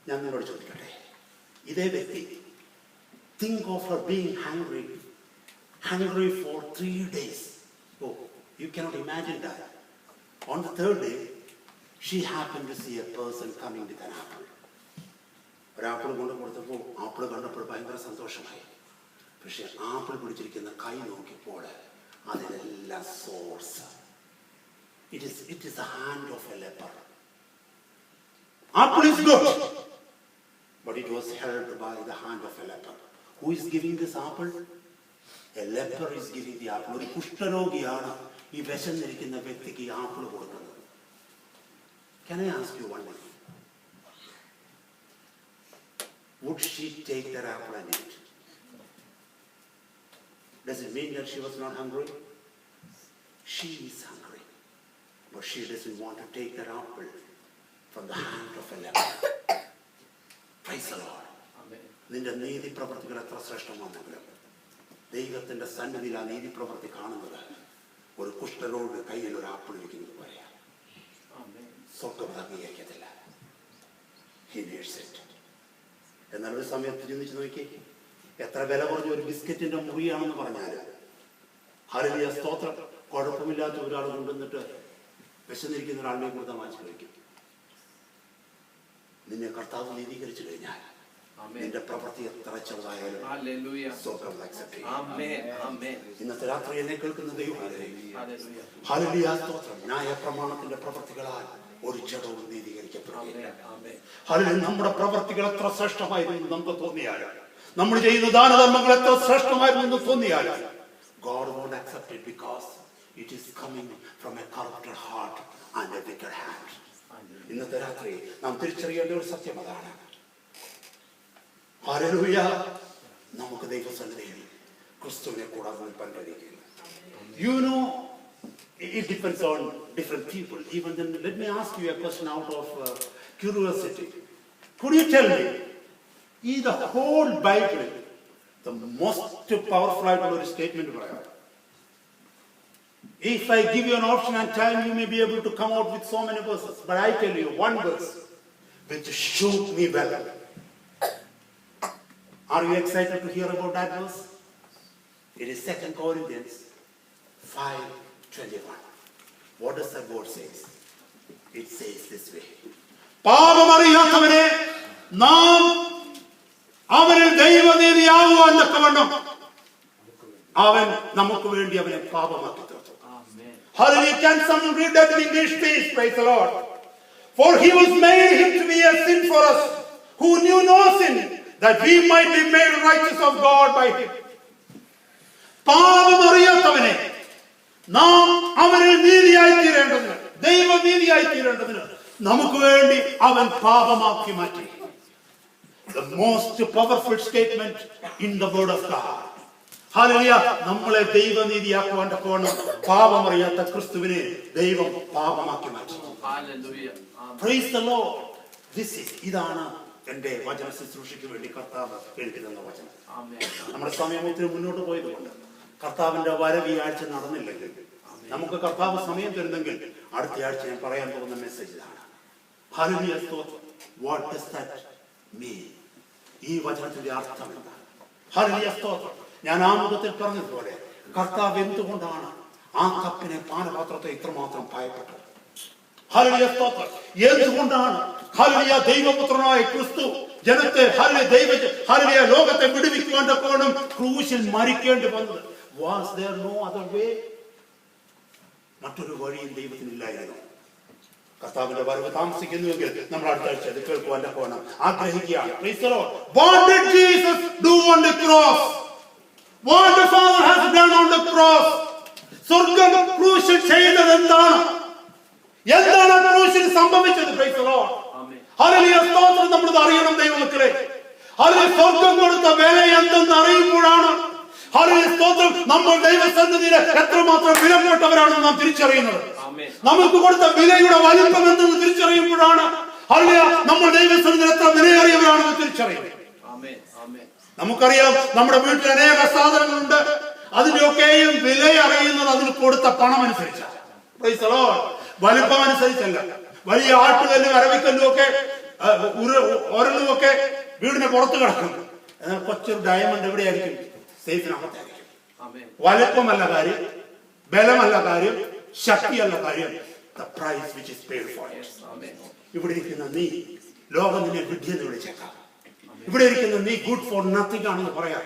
ഞാൻ നിങ്ങളോട് ചോദിക്കട്ടെ, ഇതേ വ്യക്തി think of her being hungry for 3 days. Oh, you cannot imagine that. On the 3rd day, she happened to see a person coming with an apple. ഒരു ആപ്പിൾ കൊണ്ട് കൊടുത്തപ്പോൾ ആപ്പിൾ കണ്ടപ്പോൾ ഭയങ്കര സന്തോഷമായി. പക്ഷെ ആപ്പിൾ പിടിച്ചിരിക്കുന്ന കൈ നോക്കിയപ്പോൾ അതിലെല്ലാം source. It is the hand of a leper. Apple is good, but it was held by the hand of a leper. Who is giving this apple? A leper is giving the apple. ഒരു കുഷ്ഠരോഗിയാണ് ഈ വിശന്നിരിക്കുന്ന വ്യക്തിക്ക് ഈ ആപ്പിൾ കൊടുക്കുന്നത്. Can I ask you one thing? Would she take that apple and eat? Does it mean that she was not hungry? She is hungry, but she doesn't want to take that apple from the hand of a leper. Praise the Lord. നിന്റെ നീതി പ്രവൃത്തികൾ എത്ര ശ്രേഷ്ഠമാണെങ്കിലും ദൈവത്തിന്റെ സന്നിധിയിൽ ആ നീതി പ്രവൃത്തി കാണുന്നത് ഒരു കുഷ്ഠരോഗ കയ്യിൽ ഒരു ആപ്പിൾ ഇരിക്കുന്നത് പോലെയാണ്. സ്വർഗം അംഗീകരിക്കത്തില്ല. He needs it. എന്നാൽ ഒരു സമയത്ത് ചിന്തിച്ച് നോക്കി, എത്ര വില കുറഞ്ഞ ഒരു ബിസ്ക്കറ്റിന്റെ മുറിയാണെന്ന് പറഞ്ഞാല് ഹല്ലേലൂയ സ്തോത്രം, കുഴപ്പമില്ലാത്ത ഒരാൾ കൊണ്ടുവന്നിട്ട് വിശന്നിരിക്കുന്ന ഒരാളിനെ കൊടുത്താൽ വാങ്ങിച്ചു കഴിക്കും. നിന്നെ കർത്താവ് നീതീകരിച്ചു കഴിഞ്ഞാൽ നിന്റെ പ്രവൃത്തി എത്ര ചെറുതായാലും സ്വർഗം അക്സെപ്റ്റ് ചെയ്യും. ഇന്നത്തെ രാത്രി എന്നെ കേൾക്കുന്ന ദൈവമേ, ഹല്ലേലൂയ സ്തോത്രം, ന്യായപ്രമാണത്തിന്റെ പ്രവൃത്തികളാൽ ഒരു ജഡവും നീതീകരിക്കപ്പെടുകയില്ല. ഹല്ലേലൂയ, നമ്മുടെ പ്രവൃത്തികൾ എത്ര ശ്രേഷ്ഠമായിരുന്നു നമുക്ക് തോന്നിയാലും, നമ്മൾ ചെയ്യുന്ന ദാനധർമ്മങ്ങൾ എത്ര ശ്രേഷ്ഠമായിരുന്നു തോന്നിയാലും, God won't accept it because it is coming from a corrupted heart and a wicked hand. ഇന്നത്തെ രാത്രി നാം തിരിച്ചറിയേണ്ട ഒരു സത്യം അതാണ്. ഹല്ലേലൂയ, നമുക്ക് ദൈവസന്നിധിയിൽ ക്രിസ്തുവിനെ കൂടാതെ നിൽക്കാൻ കഴിയില്ല. You know, it depends on different people. Even then, let me ask you a question out of curiosity. Could you tell me, in the whole Bible, the most powerful ആയിട്ടുള്ള ഒരു സ്റ്റേറ്റ്മെന്റ് പറയാം? If I give you an option and time, you may be able to come out with so many verses. But I tell you one verse which shook me well. Are you excited to hear about that verse? It is 2 Corinthians 5:21. What does that word say? It says this way. പാപമറിയാത്തവനെ നാം അവനിൽ ദൈവനീതിയാകുവാൻ തക്കവണ്ണം അവൻ നമുക്ക് വേണ്ടി അവനെ പാപമാക്കി തീർത്തു. Hallelujah. Can someone read that in English, please? Praise the Lord. For he was made him to be a sin for us, who knew no sin, that we might be made righteous of God by him. പാപം അറിയാത്തവനെ നാം അവനിൽ നീതിയായി തീരേണ്ടതിന്, ദൈവനീതിയായി തീരേണ്ടതിന് നമുക്ക് വേണ്ടി അവൻ പാപമാക്കി മാറ്റി. The most powerful statement in the word of God. Hallelujah. നമ്മളെ ദൈവനീതിയാക്കുവാൻ തക്കവണ്ണം പാപമറിയാത്ത ക്രിസ്തുവിനെ ദൈവം പാപമാക്കി മാറ്റി. Hallelujah. Amen. Praise the Lord. ഇതാണ് എന്റെ വചന ശുശ്രൂഷയ്ക്ക് വേണ്ടി കർത്താവ് എനിക്ക് തന്ന വചനം. Amen. നമ്മുടെ സമയം ഒത്തിരി മുന്നോട്ട് പോയതുകൊണ്ട് കർത്താവിന്റെ വരവ് ഈ ആഴ്ച നടന്നില്ലെങ്കിൽ, നമുക്ക് കർത്താവ് സമയം തരുന്നെങ്കിൽ അടുത്ത ആഴ്ച ഞാൻ പറയാൻ പോകുന്ന മെസ്സേജ് ഇതാണ്. Hallelujah. What does that mean? ഈ വചനത്തിന്റെ അർത്ഥം എന്താണ്? Hallelujah. ഞാൻ ആമുഖത്തിൽ പറഞ്ഞതുപോലെ കർത്താവ് എന്തുകൊണ്ടാണ് ആ കപ്പിനെ, പാനപാത്രത്തെ ഇത്രമാത്രം ഭയപ്പെട്ടത്? ഹല്ലേലൂയ. എന്തുകൊണ്ടാണ് ഹല്ലേലൂയ ദൈവപുത്രനായ ക്രിസ്തു ജനത്തെ ഹല്ലേലൂയ ലോകത്തെ വിടുവിക്കുവാൻ തക്കവണ്ണം ക്രൂശിൽ മരിക്കേണ്ടി വന്നത്? Was there no other way? മറ്റൊരു വഴിയും ദൈവത്തിനില്ലായിരുന്നു. കർത്താവിന്റെ വരവ് താമസിക്കുന്നുവെങ്കിൽ നമ്മൾ അടുത്ത ആഴ്ച അത് കേൾക്കുവാൻ തക്കവണ്ണം ആഗ്രഹിക്കുകയാണ്. Praise the Lord. What did Jesus do on the cross? What the Father has done on the cross? സ്വർഗ്ഗം ക്രൂശിൽ ചെയ്തത് എന്താണ്? എന്താണ് ക്രൂശിൽ സംഭവിച്ചത്? Praise the Lord. Amen. Hallelujah. സ്തോത്രം. നമ്മളിത് അറിയണം ദൈവമക്കളെ. ഹല്ലേലൂയ. സ്വർഗ്ഗം കൊടുത്ത വില എന്തെന്ന് അറിയുമ്പോഴാണ് ഹല്ലേലൂയ സ്തോത്രം നമ്മൾ ദൈവസന്നിധിയിൽ എത്രമാത്രം വിലപ്പെട്ടവരാണെന്ന് നാം തിരിച്ചറിയുന്നത്. Amen. നമുക്ക് കൊടുത്ത വിലയുടെ വലിപ്പം എന്തെന്ന് തിരിച്ചറിയുമ്പോഴാണ് ഹല്ലേലൂയ നമ്മൾ ദൈവസന്നിധിയിൽ എത്ര വിലയേറിയവരാണെന്ന് തിരിച്ചറിയുന്നത്. Amen. Amen. നമുക്കറിയാം നമ്മുടെ വീട്ടിൽ അനേക സാധനങ്ങളുണ്ട്. അതിന്റെയൊക്കെയും വില അറിയുന്നത് അതിന് കൊടുത്ത പണം അനുസരിച്ചാണ്. Praise the Lord. വലിപ്പം അനുസരിച്ചല്ല. വലിയ ആട്ടുകല്ലും അരവിക്കല്ലും ഒക്കെ ഒരലും ഒക്കെ വീടിന് പുറത്ത് കിടക്കും. എന്നാൽ കൊച്ചൊരു ഡയമണ്ട് എവിടെയായിരിക്കും? സേഫിനകത്തായിരിക്കും. Amen. വലിപ്പമല്ല കാര്യം, ബലമല്ല കാര്യം, ശക്തിയല്ല കാര്യം. The price which is paid for it. Yes. Amen. ഇവിടെ ഇരിക്കുന്ന നീ ലോകം നിന്നെ വിഡ്ഢിയെന്ന് വിളിച്ചേക്കാം. ഇവിടെ ഇരിക്കുന്ന നീ ഗുഡ് ഫോർ നത്തിങ് ആണെന്ന് പറയാം.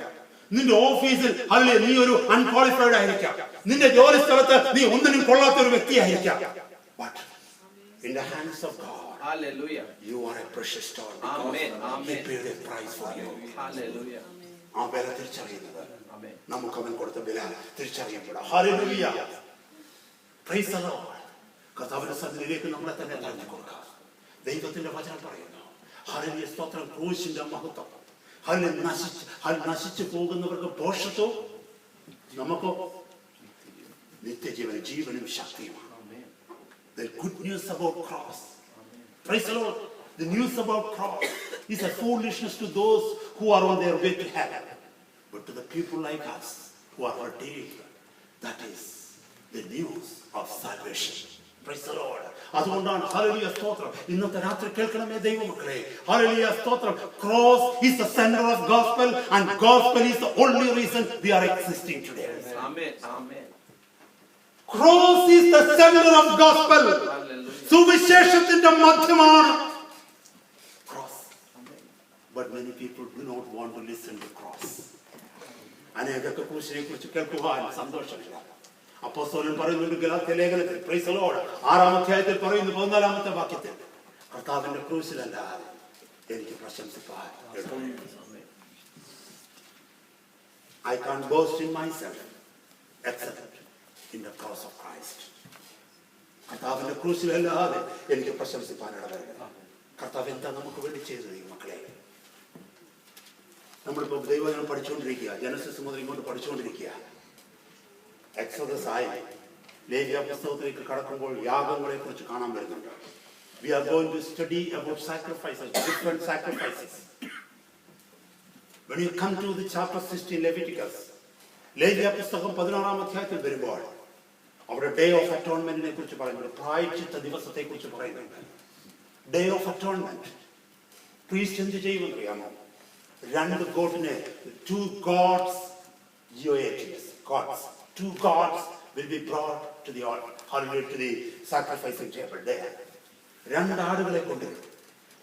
നിന്റെ ഓഫീസിൽ അല്ലെ നീ ഒരു അൺക്വാളിഫൈഡ് ആയിരിക്കാം. നിന്റെ ജോലി സ്ഥലത്ത് നീ ഒന്നിനും കൊള്ളാത്ത ഒരു വ്യക്തിയായിരിക്കാം. But in the hands of God, Hallelujah. you are a precious stone. Amen. He Amen. paid a price for you. Hallelujah. ആ വില തിരിച്ചറിയുന്നത് Amen. നമുക്ക് അവൻ കൊടുത്ത വില തിരിച്ചറിയപ്പെടാം. Hallelujah. Praise the Lord. കർത്താവിന്റെ സന്നിധിയിലേക്ക് നമ്മളെ തന്നെ തള്ളി കൊടുക്കാം. ദൈവത്തിന്റെ വചനം പറയുന്നു. ഹല്ലേലൂയ. സ്തോത്രം. ക്രൂശിന്റെ മഹത്വം. നശിച്ചു പോകുന്നവർക്ക് പോഷത്വവും നമുക്കോ നിത്യജീവനും ജീവനും ശക്തിയുമാണ്. Amen. The good news about cross. Praise the Lord. The news about cross is a foolishness to those who are on their way to heaven. But to the people like us who are redeemed, that is the news of salvation. Praise the Lord. അതുകൊണ്ടാണ് ഹല്ലേലൂയ സ്തോത്രം ഇന്നത്തെ രാത്രി കേൾക്കണമേ ദൈവമക്കളെ. ഹല്ലേലൂയ സ്തോത്രം. Cross is the center of gospel and gospel is the only reason we are existing today. Amen. Amen. Cross is the center of gospel. Hallelujah. സുവിശേഷത്തിന്റെ മധ്യമാണ് cross. Amen. But many people do not want to listen to cross. അനേകർക്ക് ക്രൂശിനെ കുറിച്ച് കേൾക്കുവാൻ സന്തോഷമില്ല. അപ്പോസ്തലൻ പറയുന്നുണ്ട് ഗലാത്യ ലേഖനത്തിൽ, പ്രൈസ് ദി ലോർഡ്, 6-ാം അധ്യായത്തിൽ പറയുന്നു 14-ാമത്തെ വാക്യത്തിൽ, കർത്താവിന്റെ ക്രൂശിലല്ലാതെ എനിക്ക് പ്രശംസിപ്പാൻ I can't boast in myself except in the cross of Christ. കർത്താവിന്റെ ക്രൂശിലല്ലാതെ എനിക്ക് പ്രശംസിപ്പാൻ ഇടവരുന്നില്ല. കർത്താവ് എന്താ നമുക്ക് വേണ്ടി ചെയ്തത് ഈ മക്കളെ? നമ്മളിപ്പോ ദൈവവചനം പഠിച്ചുകൊണ്ടിരിക്കുക, ജനസിസ് മുതൽ ഇങ്ങോട്ട് പഠിച്ചുകൊണ്ടിരിക്കുക. എക്സോഡസ് ആയി ലേവ്യ പുസ്തകത്തിലേക്ക് കടക്കുമ്പോൾ യാഗങ്ങളെ കുറിച്ച് കാണാൻ വരുന്നുണ്ട്. We are going to study about sacrifices, different sacrifices. When you come to the chapter 16 Leviticus, ലേവ്യ പുസ്തകം 16-ാം അധ്യായത്തിൽ വരുമ്പോൾ അവിടെ ഡേ ഓഫ് അറ്റോൺമെന്റിനെ കുറിച്ച് പറയുന്നുണ്ട്, പ്രായശ്ചിത്ത ദിവസത്തെ കുറിച്ച് പറയുന്നുണ്ട്. ഡേ ഓഫ് അറ്റോൺമെന്റ് പ്രീസ്റ്റ് എന്ത് ചെയ്യുമെന്ന് അറിയാമോ? 2 ഗോഡിനെ, 2 gods, two gods will be brought to the altar, hallelujah, to the sacrificing table there. 2 ആടുകളെ കൊണ്ടുവരും,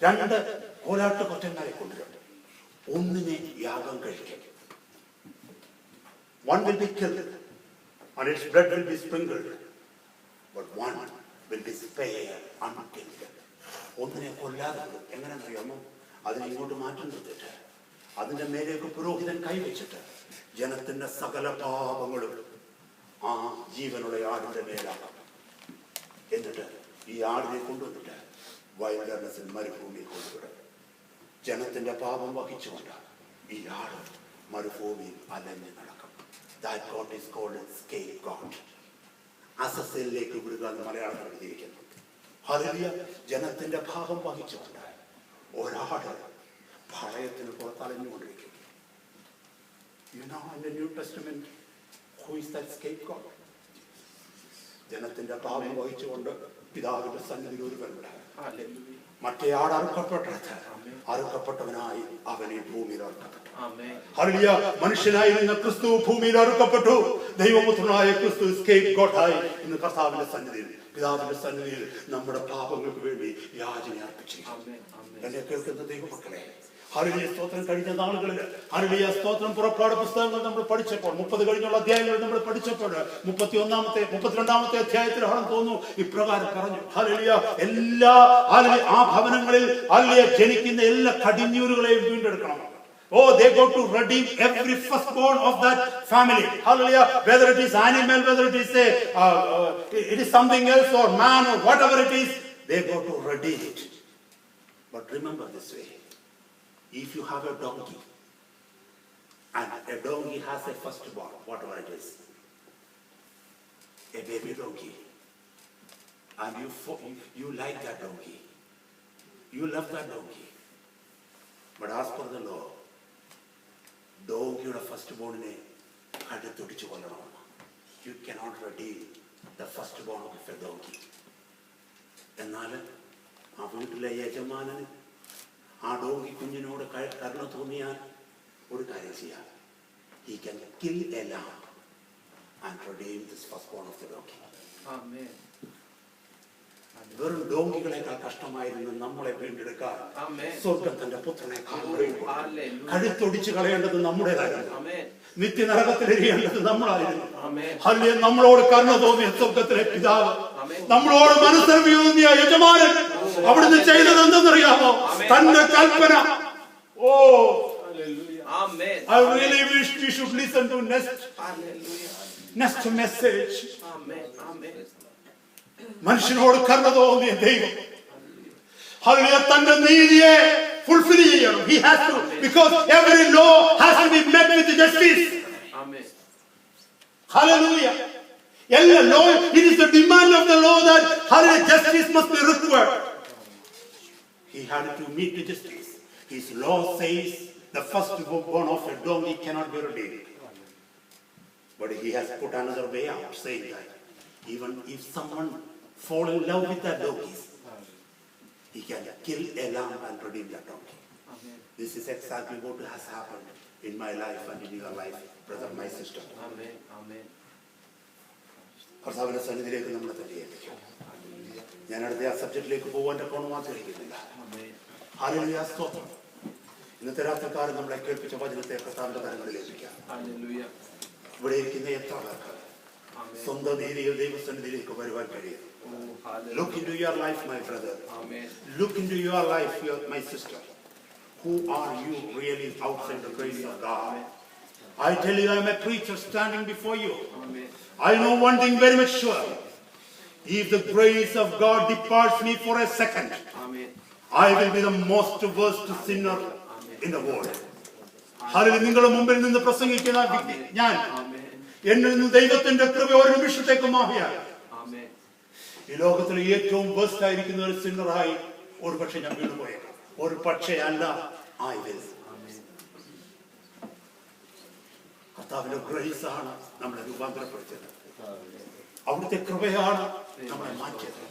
2 കോലാട്ട് കൊറ്റന്മാരെ കൊണ്ടുവരും. ഒന്നിനെ യാഗം കഴിക്കും. One will be killed and its blood will be sprinkled but one will be spared until death. ഒന്നിനെ കൊല്ലാതെ എങ്ങനെയെന്നറിയാമോ? അതിനെ ഇങ്ങോട്ട് മാറ്റി നിർത്തിയിട്ട് അതിന്റെ മേലേക്ക് പുരോഹിതൻ കൈവച്ചിട്ട് ജനത്തിന്റെ സകല പാപങ്ങളും ആ ജീവനുള്ള ആടിന്റെ മേലാക്കാം. എന്നിട്ട് ഈ ആടിനെ കൊണ്ടുവന്നിട്ട് വൈൽഡർനെസ്സിൽ മരുഭൂമിയിൽ കൊണ്ടുവിടും. ജനത്തിന്റെ പാപം വഹിച്ചുകൊണ്ട് ഈ ആട് മരുഭൂമിയിൽ അലഞ്ഞു നടക്കും. That God is called scapegoat. അസസ്സയിലേക്ക് വിടുക എന്ന് മലയാളം എഴുതിയിരിക്കുന്നു. ഹല്ലേലൂയ. ജനത്തിന്റെ പാപം വഹിച്ചുകൊണ്ട് ഒരാട് ഭയത്തിന് പുറത്തലഞ്ഞുകൊണ്ടിരിക്കും. You know in the New Testament who is that scapegoat? ജനത്തിന്റെ പാപം വഹിച്ചുകൊണ്ട് പിതാവിന്റെ സന്നിധിയിൽ ഒരുവനുണ്ട്. മറ്റേ ആട് അറുക്കപ്പെട്ടവനായി അവൻ ഈ ഭൂമിയിൽ അറുക്കപ്പെട്ടു. ഹല്ലേലൂയ. മനുഷ്യനായിരുന്ന ക്രിസ്തു ഭൂമിയിൽ അറുക്കപ്പെട്ടു. ദൈവപുത്രനായ ക്രിസ്തു സ്കേപ്ഗോട്ടായി ഇന്ന് കർത്താവിന്റെ സന്നിധിയിൽ പിതാവിന്റെ സന്നിധിയിൽ നമ്മുടെ പാപങ്ങൾക്ക് വേണ്ടി യാചന അർപ്പിച്ചിരിക്കുന്നു. എന്നെ കേൾക്കുന്ന ദൈവമക്കളെ, ഹല്ലേലൂയ സ്തോത്രം. കഴിഞ്ഞ നാളുകളിൽ ഹല്ലേലൂയ സ്തോത്രം പുറപ്പാട് പുസ്തകങ്ങൾ നമ്മൾ പഠിച്ചപ്പോൾ 30 കഴിഞ്ഞുള്ള അധ്യായങ്ങൾ നമ്മൾ പഠിച്ചപ്പോൾ 32ാമത്തെ അധ്യായത്തിലാണെന്ന് തോന്നുന്നു ഇപ്രകാരം പറഞ്ഞു. ഹല്ലേലൂയ എല്ലാ ആ ഭവനങ്ങളിൽ ഹല്ലേലൂയ ജനിക്കുന്ന എല്ലാ കടിഞ്ഞൂലുകളെയും വീണ്ടെടുക്കണം. Oh, they go to redeem every firstborn of that family. Hallelujah. Whether it is animal, whether it is it is something else or man or whatever it is, they go to redeem it. But remember this way. If you have a donkey and a donkey has a firstborn, whatever it is, a baby donkey, and you like that donkey, you love that donkey, but as per the law, donkeyയുടെ ഫസ്റ്റ്ബോണിനെ കടുത്തൊടിച്ചു കൊല്ലണം. You cannot redeem the firstborn of a donkey. എന്നാൽ ആ വീട്ടിലെ യജമാനന് ആ ഡോങ്കി കുഞ്ഞിനോട് കരുണ തോന്നിയാൽ ഒരു കാര്യം ചെയ്യാം. He can kill a lamb and redeem this firstborn of the donkey. Amen. വെറും ഡോങ്കികളെക്കാൾ കഷ്ടമായിരുന്നു നമ്മളെ വീണ്ടെടുക്കാൻ സ്വർഗ്ഗം തന്റെ പുത്രനെ കഴുത്തൊടിച്ചു കളയേണ്ടത് നമ്മുടേതായിരുന്നു. നിത്യനരകത്തിൽ എരിയേണ്ടത് നമ്മളായിരുന്നു. ഹല്ലേലൂയ. നമ്മളോട് കരുണ തോന്നിയ സ്വർഗ്ഗത്തിലെ പിതാവ്, നമ്മളോട് മനസ്സറിവ് തോന്നിയ യജമാനൻ അവിടുന്ന് ചെയ്തത് എന്തെന്നറിയാമോ? തന്റെ കൽപ്പന. ഓ, I really wish we should listen to next message. മനുഷ്യനോട് കരുണ തോന്നിയ ദൈവം ഹല്ലേലൂയ തന്റെ നീതിയെ ഫുൾഫിൽ ചെയ്യണം. He has to, because every law has to be met with justice. Amen. Hallelujah. Every law, it is the demand of the law that hallelujah justice must be required. He had to meet the justice. His law says the firstborn of a donkey cannot be redeemed. But he has put another way out, saying that even if someone fall in love with that donkey, he can kill a lamb and redeem that donkey. Amen. This is exactly what has happened in my life and in your life, brother, my sister. Amen. Amen. കർത്താവിന്റെ സന്നിധിയിലേക്ക് നമ്മളെ തന്നെ ഏൽപ്പിക്കാം. ഞാൻ അടുത്ത ആ സബ്ജക്റ്റിലേക്ക് പോകാൻ കൊണ്ട് ആഗ്രഹിക്കുന്നില്ല. ഹല്ലേലൂയ സ്തോത്രം. ഇന്നത്തെ രാത്രിക്കാലം നമ്മളെ കേൾപ്പിച്ച വചനത്തെ കർത്താവിന്റെ കരങ്ങളിൽ ഏൽപ്പിക്കാം. ഇവിടെ ഇരിക്കുന്ന എത്ര പേർക്ക് സ്വന്തം രീതിയിൽ ദൈവസന്നിധിയിലേക്ക് വരുവാൻ കഴിയും? Look into your life, my brother. Amen. Look into your life, my sister. Who are you really outside the grace of God? I tell you, I am a preacher standing before you. Amen. I know one thing very much sure. If the grace of God departs me for a second, Amen, I will be the most worst sinner in the world. Hallelujah. നിങ്ങളുടെ മുമ്പിൽ നിന്ന് പ്രസംഗിക്കുന്ന ഞാൻ എന്നിൽ നിന്ന് ദൈവത്തിന്റെ കൃപ ഒരു നിമിഷത്തേക്ക് മാറിയാൽ ഈ ലോകത്തിലെ ഏറ്റവും ബെസ്റ്റ് ആയിരിക്കുന്ന ഒരു സിന്നറായി ഒരു പക്ഷെ ഞാൻ വീണുപോയേക്കാം. ഒരു പക്ഷേ അല്ല, I will. കർത്താവിന്റെ ഗ്രേസ് ആണ് നമ്മളെ രൂപാന്തരപ്പെടുത്തിയത്. അവിടുത്തെ കൃപയാണ് നമ്മളെ മാറ്റിയത്.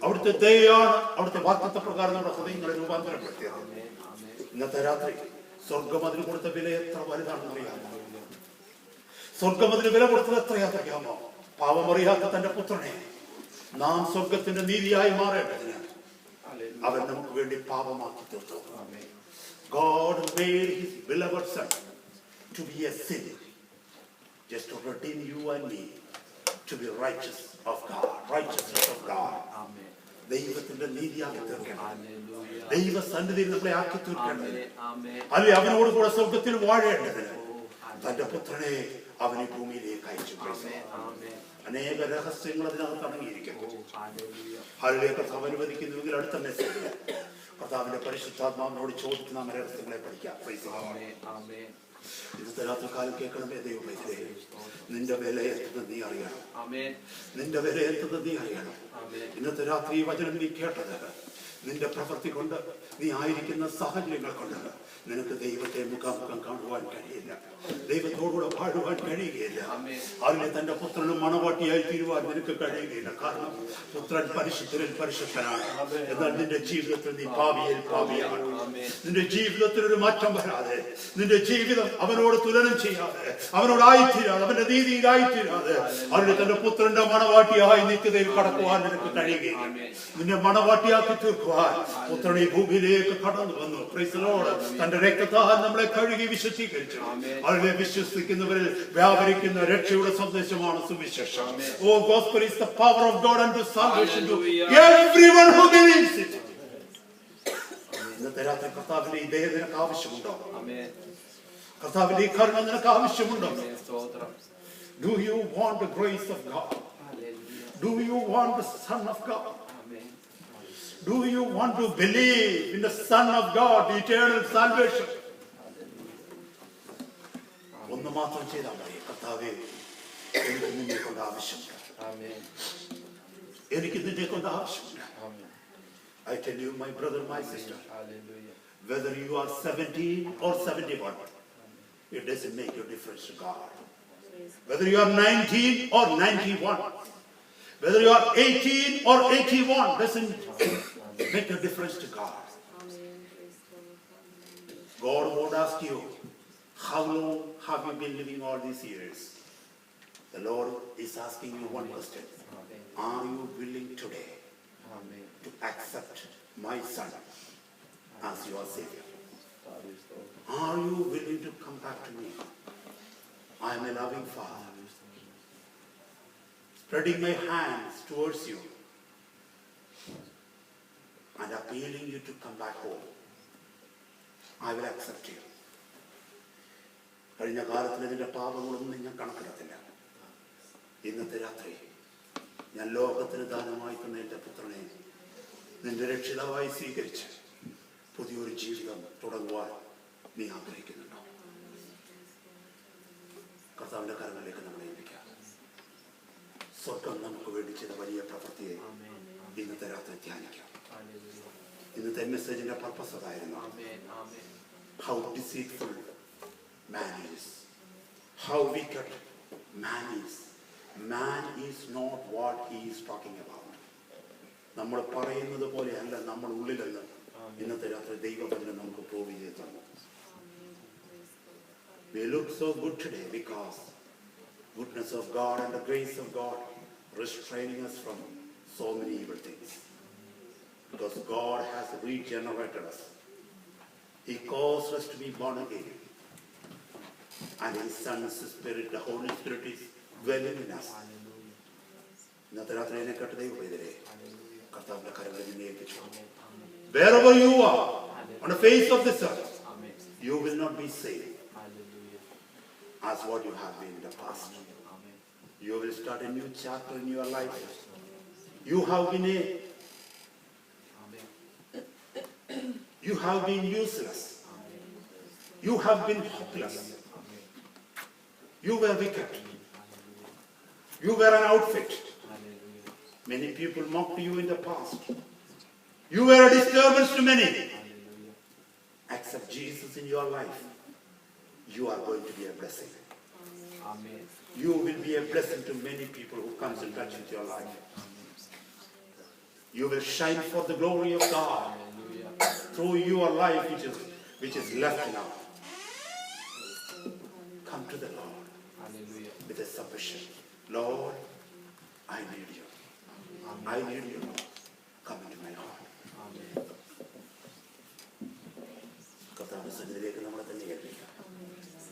അവിടുത്തെ ദയയാണ് അവിടുത്തെ വാഗ്ദത്ത പ്രകാരം നമ്മുടെ ഹൃദയങ്ങളെ രൂപാന്തരപ്പെടുത്തിയത്. ഇന്നത്തെ രാത്രി സ്വർഗം അതിന് കൊടുത്ത വില എത്ര വലുതാണെന്ന് അറിയാമോ? സ്വർഗം അതിന് വില കൊടുത്തത് എത്രയാണെന്നറിയാമോ? പാവമറിയാത്ത തന്റെ പുത്രനെ നാം സ്വർഗത്തിന്റെ നീതിയായി മാറേണ്ടതിന് അവൻ നമുക്ക് വേണ്ടി പാപമാക്കി തീർത്തു. God made his beloved son to be a sin just to redeem you and me to be righteous of God, righteousness of God. Amen. ദൈവത്തിന്റെ നീതിയാക്കി തീർക്കണം. Hallelujah. ദൈവ സന്നിധിയിൽ നമ്മളെ ആക്കി തീർക്കേണ്ടത്. Amen. Amen. അല്ലെ അവനോട് കൂടെ സ്വർഗത്തിൽ വാഴേണ്ടതിന് തന്റെ പുത്രനെ അവൻ ഈ ഭൂമിയിലേക്ക് അയച്ചു. Amen. Amen. അനേക രഹസ്യങ്ങൾ അതിനകത്ത് അടങ്ങിയിരിക്കുന്നു. Hallelujah. ഹല്ലേലൂയ. കർത്താവ് അനുവദിക്കുന്നുവെങ്കിൽ അടുത്ത മെസ്സേജിൽ കർത്താവിന്റെ പരിശുദ്ധാത്മാവിനോട് ചോദിച്ച് നാം രഹസ്യങ്ങളെ പഠിക്കാം. Praise the Lord. Amen. Amen. ഇന്നത്തെ രാത്രികാലം കേൾക്കണമേ ദൈവമേ, നിന്റെ വില എന്തെന്ന് നീ അറിയണം. Amen. നിന്റെ വില എന്തെന്ന് നീ അറിയണം. Amen. ഇന്നത്തെ രാത്രി ഈ വചനം നീ കേട്ടത് നിന്റെ പ്രവൃത്തി കൊണ്ട്, നീ ആയിരിക്കുന്ന സാഹചര്യങ്ങൾ കൊണ്ട് നിനക്ക് ദൈവത്തെ മുഖാമുഖം കാണുവാൻ കഴിയില്ല, ദൈവത്തോടുകൂടെ വാഴുവാൻ കഴിയുകയില്ല. അതിനെ തന്റെ പുത്രനും മണവാട്ടിയായി തീരുവാൻ നിനക്ക് കഴിയുകയില്ല. കാരണം പുത്രൻ പരിശുദ്ധരിൽ പരിശുദ്ധനാണ്. എന്നാൽ നിന്റെ ജീവിതത്തിൽ നീ പാപിയിൽ പാപിയാണ്. നിന്റെ ജീവിതത്തിൽ ഒരു മാറ്റം വരാതെ, നിന്റെ ജീവിതം അവനോട് തുലനം ചെയ്യാതെ, അവനോടായിത്തീരാതെ, അവന്റെ നീതിയിലായിത്തീരാതെ അതിന് തന്റെ പുത്രന്റെ മണവാട്ടിയായി നിത്യതയിൽ കടക്കുവാൻ നിനക്ക് കഴിയുകയില്ല. നിന്നെ മണവാട്ടിയാക്കി തീർക്കുവാൻ പുത്രൻ ഈ ഭൂമിയിലേക്ക് കടന്നു വന്നു. Price the Lord. തന്റെ രക്തത്താൽ നമ്മളെ കഴുകി വിശുദ്ധീകരിച്ചു. അതിനെ വിശ്വസിക്കുന്നവരിൽ വ്യാപരിക്കുന്ന രക്ഷയുടെ സന്ദേശമാണ് സുവിശേഷം. Oh, gospel is the power of God unto salvation to everyone who believes it. ഇന്നത്തെ രാത്രി കർത്താവിന്റെ ഈ ദയ നിനക്ക് ആവശ്യമുണ്ടോ? കർത്താവിന്റെ ഈ കരുണ നിനക്ക് ആവശ്യമുണ്ടോ? Do you want the grace of God? Do you want the Son of God? Do you want to believe in the Son of God, the eternal salvation? ഒന്ന് മാത്രം ചെയ്താൽ മതി. കർത്താവേ, എനിക്ക് നിന്നെ കൊണ്ട് ആവശ്യമുണ്ട്. എനിക്ക് നിന്നെ കൊണ്ട് ആവശ്യമുണ്ട്. I tell you, my brother, my sister, whether you are 17 or 71, it doesn't make a difference to God. Whether you are 19 or 91, whether you are 18 or 81, doesn't make a difference to God. God won't ask you, how long have you been living all these years? The Lord is asking you one question. Are you willing today to accept my Son as your Savior? Are you willing to come back to me? I am a loving Father, spreading my hands towards you and appealing you to come back home. I will accept you. കഴിഞ്ഞ കാലത്തിൽ നിന്റെ പാപങ്ങളൊന്നും ഞാൻ കണക്കിടത്തില്ല. ഇന്നത്തെ രാത്രി ഞാൻ ലോകത്തിന് ദാനമായി തന്ന എന്റെ പുത്രനെ നിന്റെ രക്ഷിതാവായി സ്വീകരിച്ച് പുതിയൊരു ജീവിതം തുടങ്ങുവാൻ നീ ആഗ്രഹിക്കുന്നുണ്ടോ? കർത്താവിന്റെ കരങ്ങളിലേക്ക് നമ്മളെ ഏൽപ്പിക്കാം. സ്വർഗം നമുക്ക് വേണ്ടി ചെയ്ത വലിയ പ്രവൃത്തിയെ ഇന്നത്തെ രാത്രി ധ്യാനിക്കാം. ഇന്നത്തെ മെസ്സേജിന്റെ പർപ്പസ് അതായിരുന്നു. How deceitful man is, how wicked man is. Man is not what he is talking about. നമ്മൾ പറയുന്നത് പോലെയല്ല നമ്മൾ ഉള്ളിലല്ല. ഇന്നത്തെ രാത്രി ദൈവവചനം നമുക്ക് പ്രൂവ് ചെയ്ത് തന്നു. We look so good today because goodness of God and the grace of God restraining us from so many evil things. Because God has regenerated us. He caused us to be born again. And His Son's Spirit, the Holy Spirit is dwelling in us. Wherever you are, on the face of this earth, you will not be saved as what you have been in the past. You will start a new chapter in your life. You have been useless. You have been hopeless. You were wicked. You were an outfit. Many people mocked you in the past. You were a disturbance to many. Accept Jesus in your life. You are going to be a blessing. You will be a blessing to many people who comes in touch with your life. You will shine for the glory of God through your life which is left now. Come to the Lord with a submission. Lord, I need you. I need you. Come into my heart. കർത്താവിന്റെ സന്നിധിയിലേക്ക് നമ്മളെ തന്നെ ഏൽപ്പിക്കാം.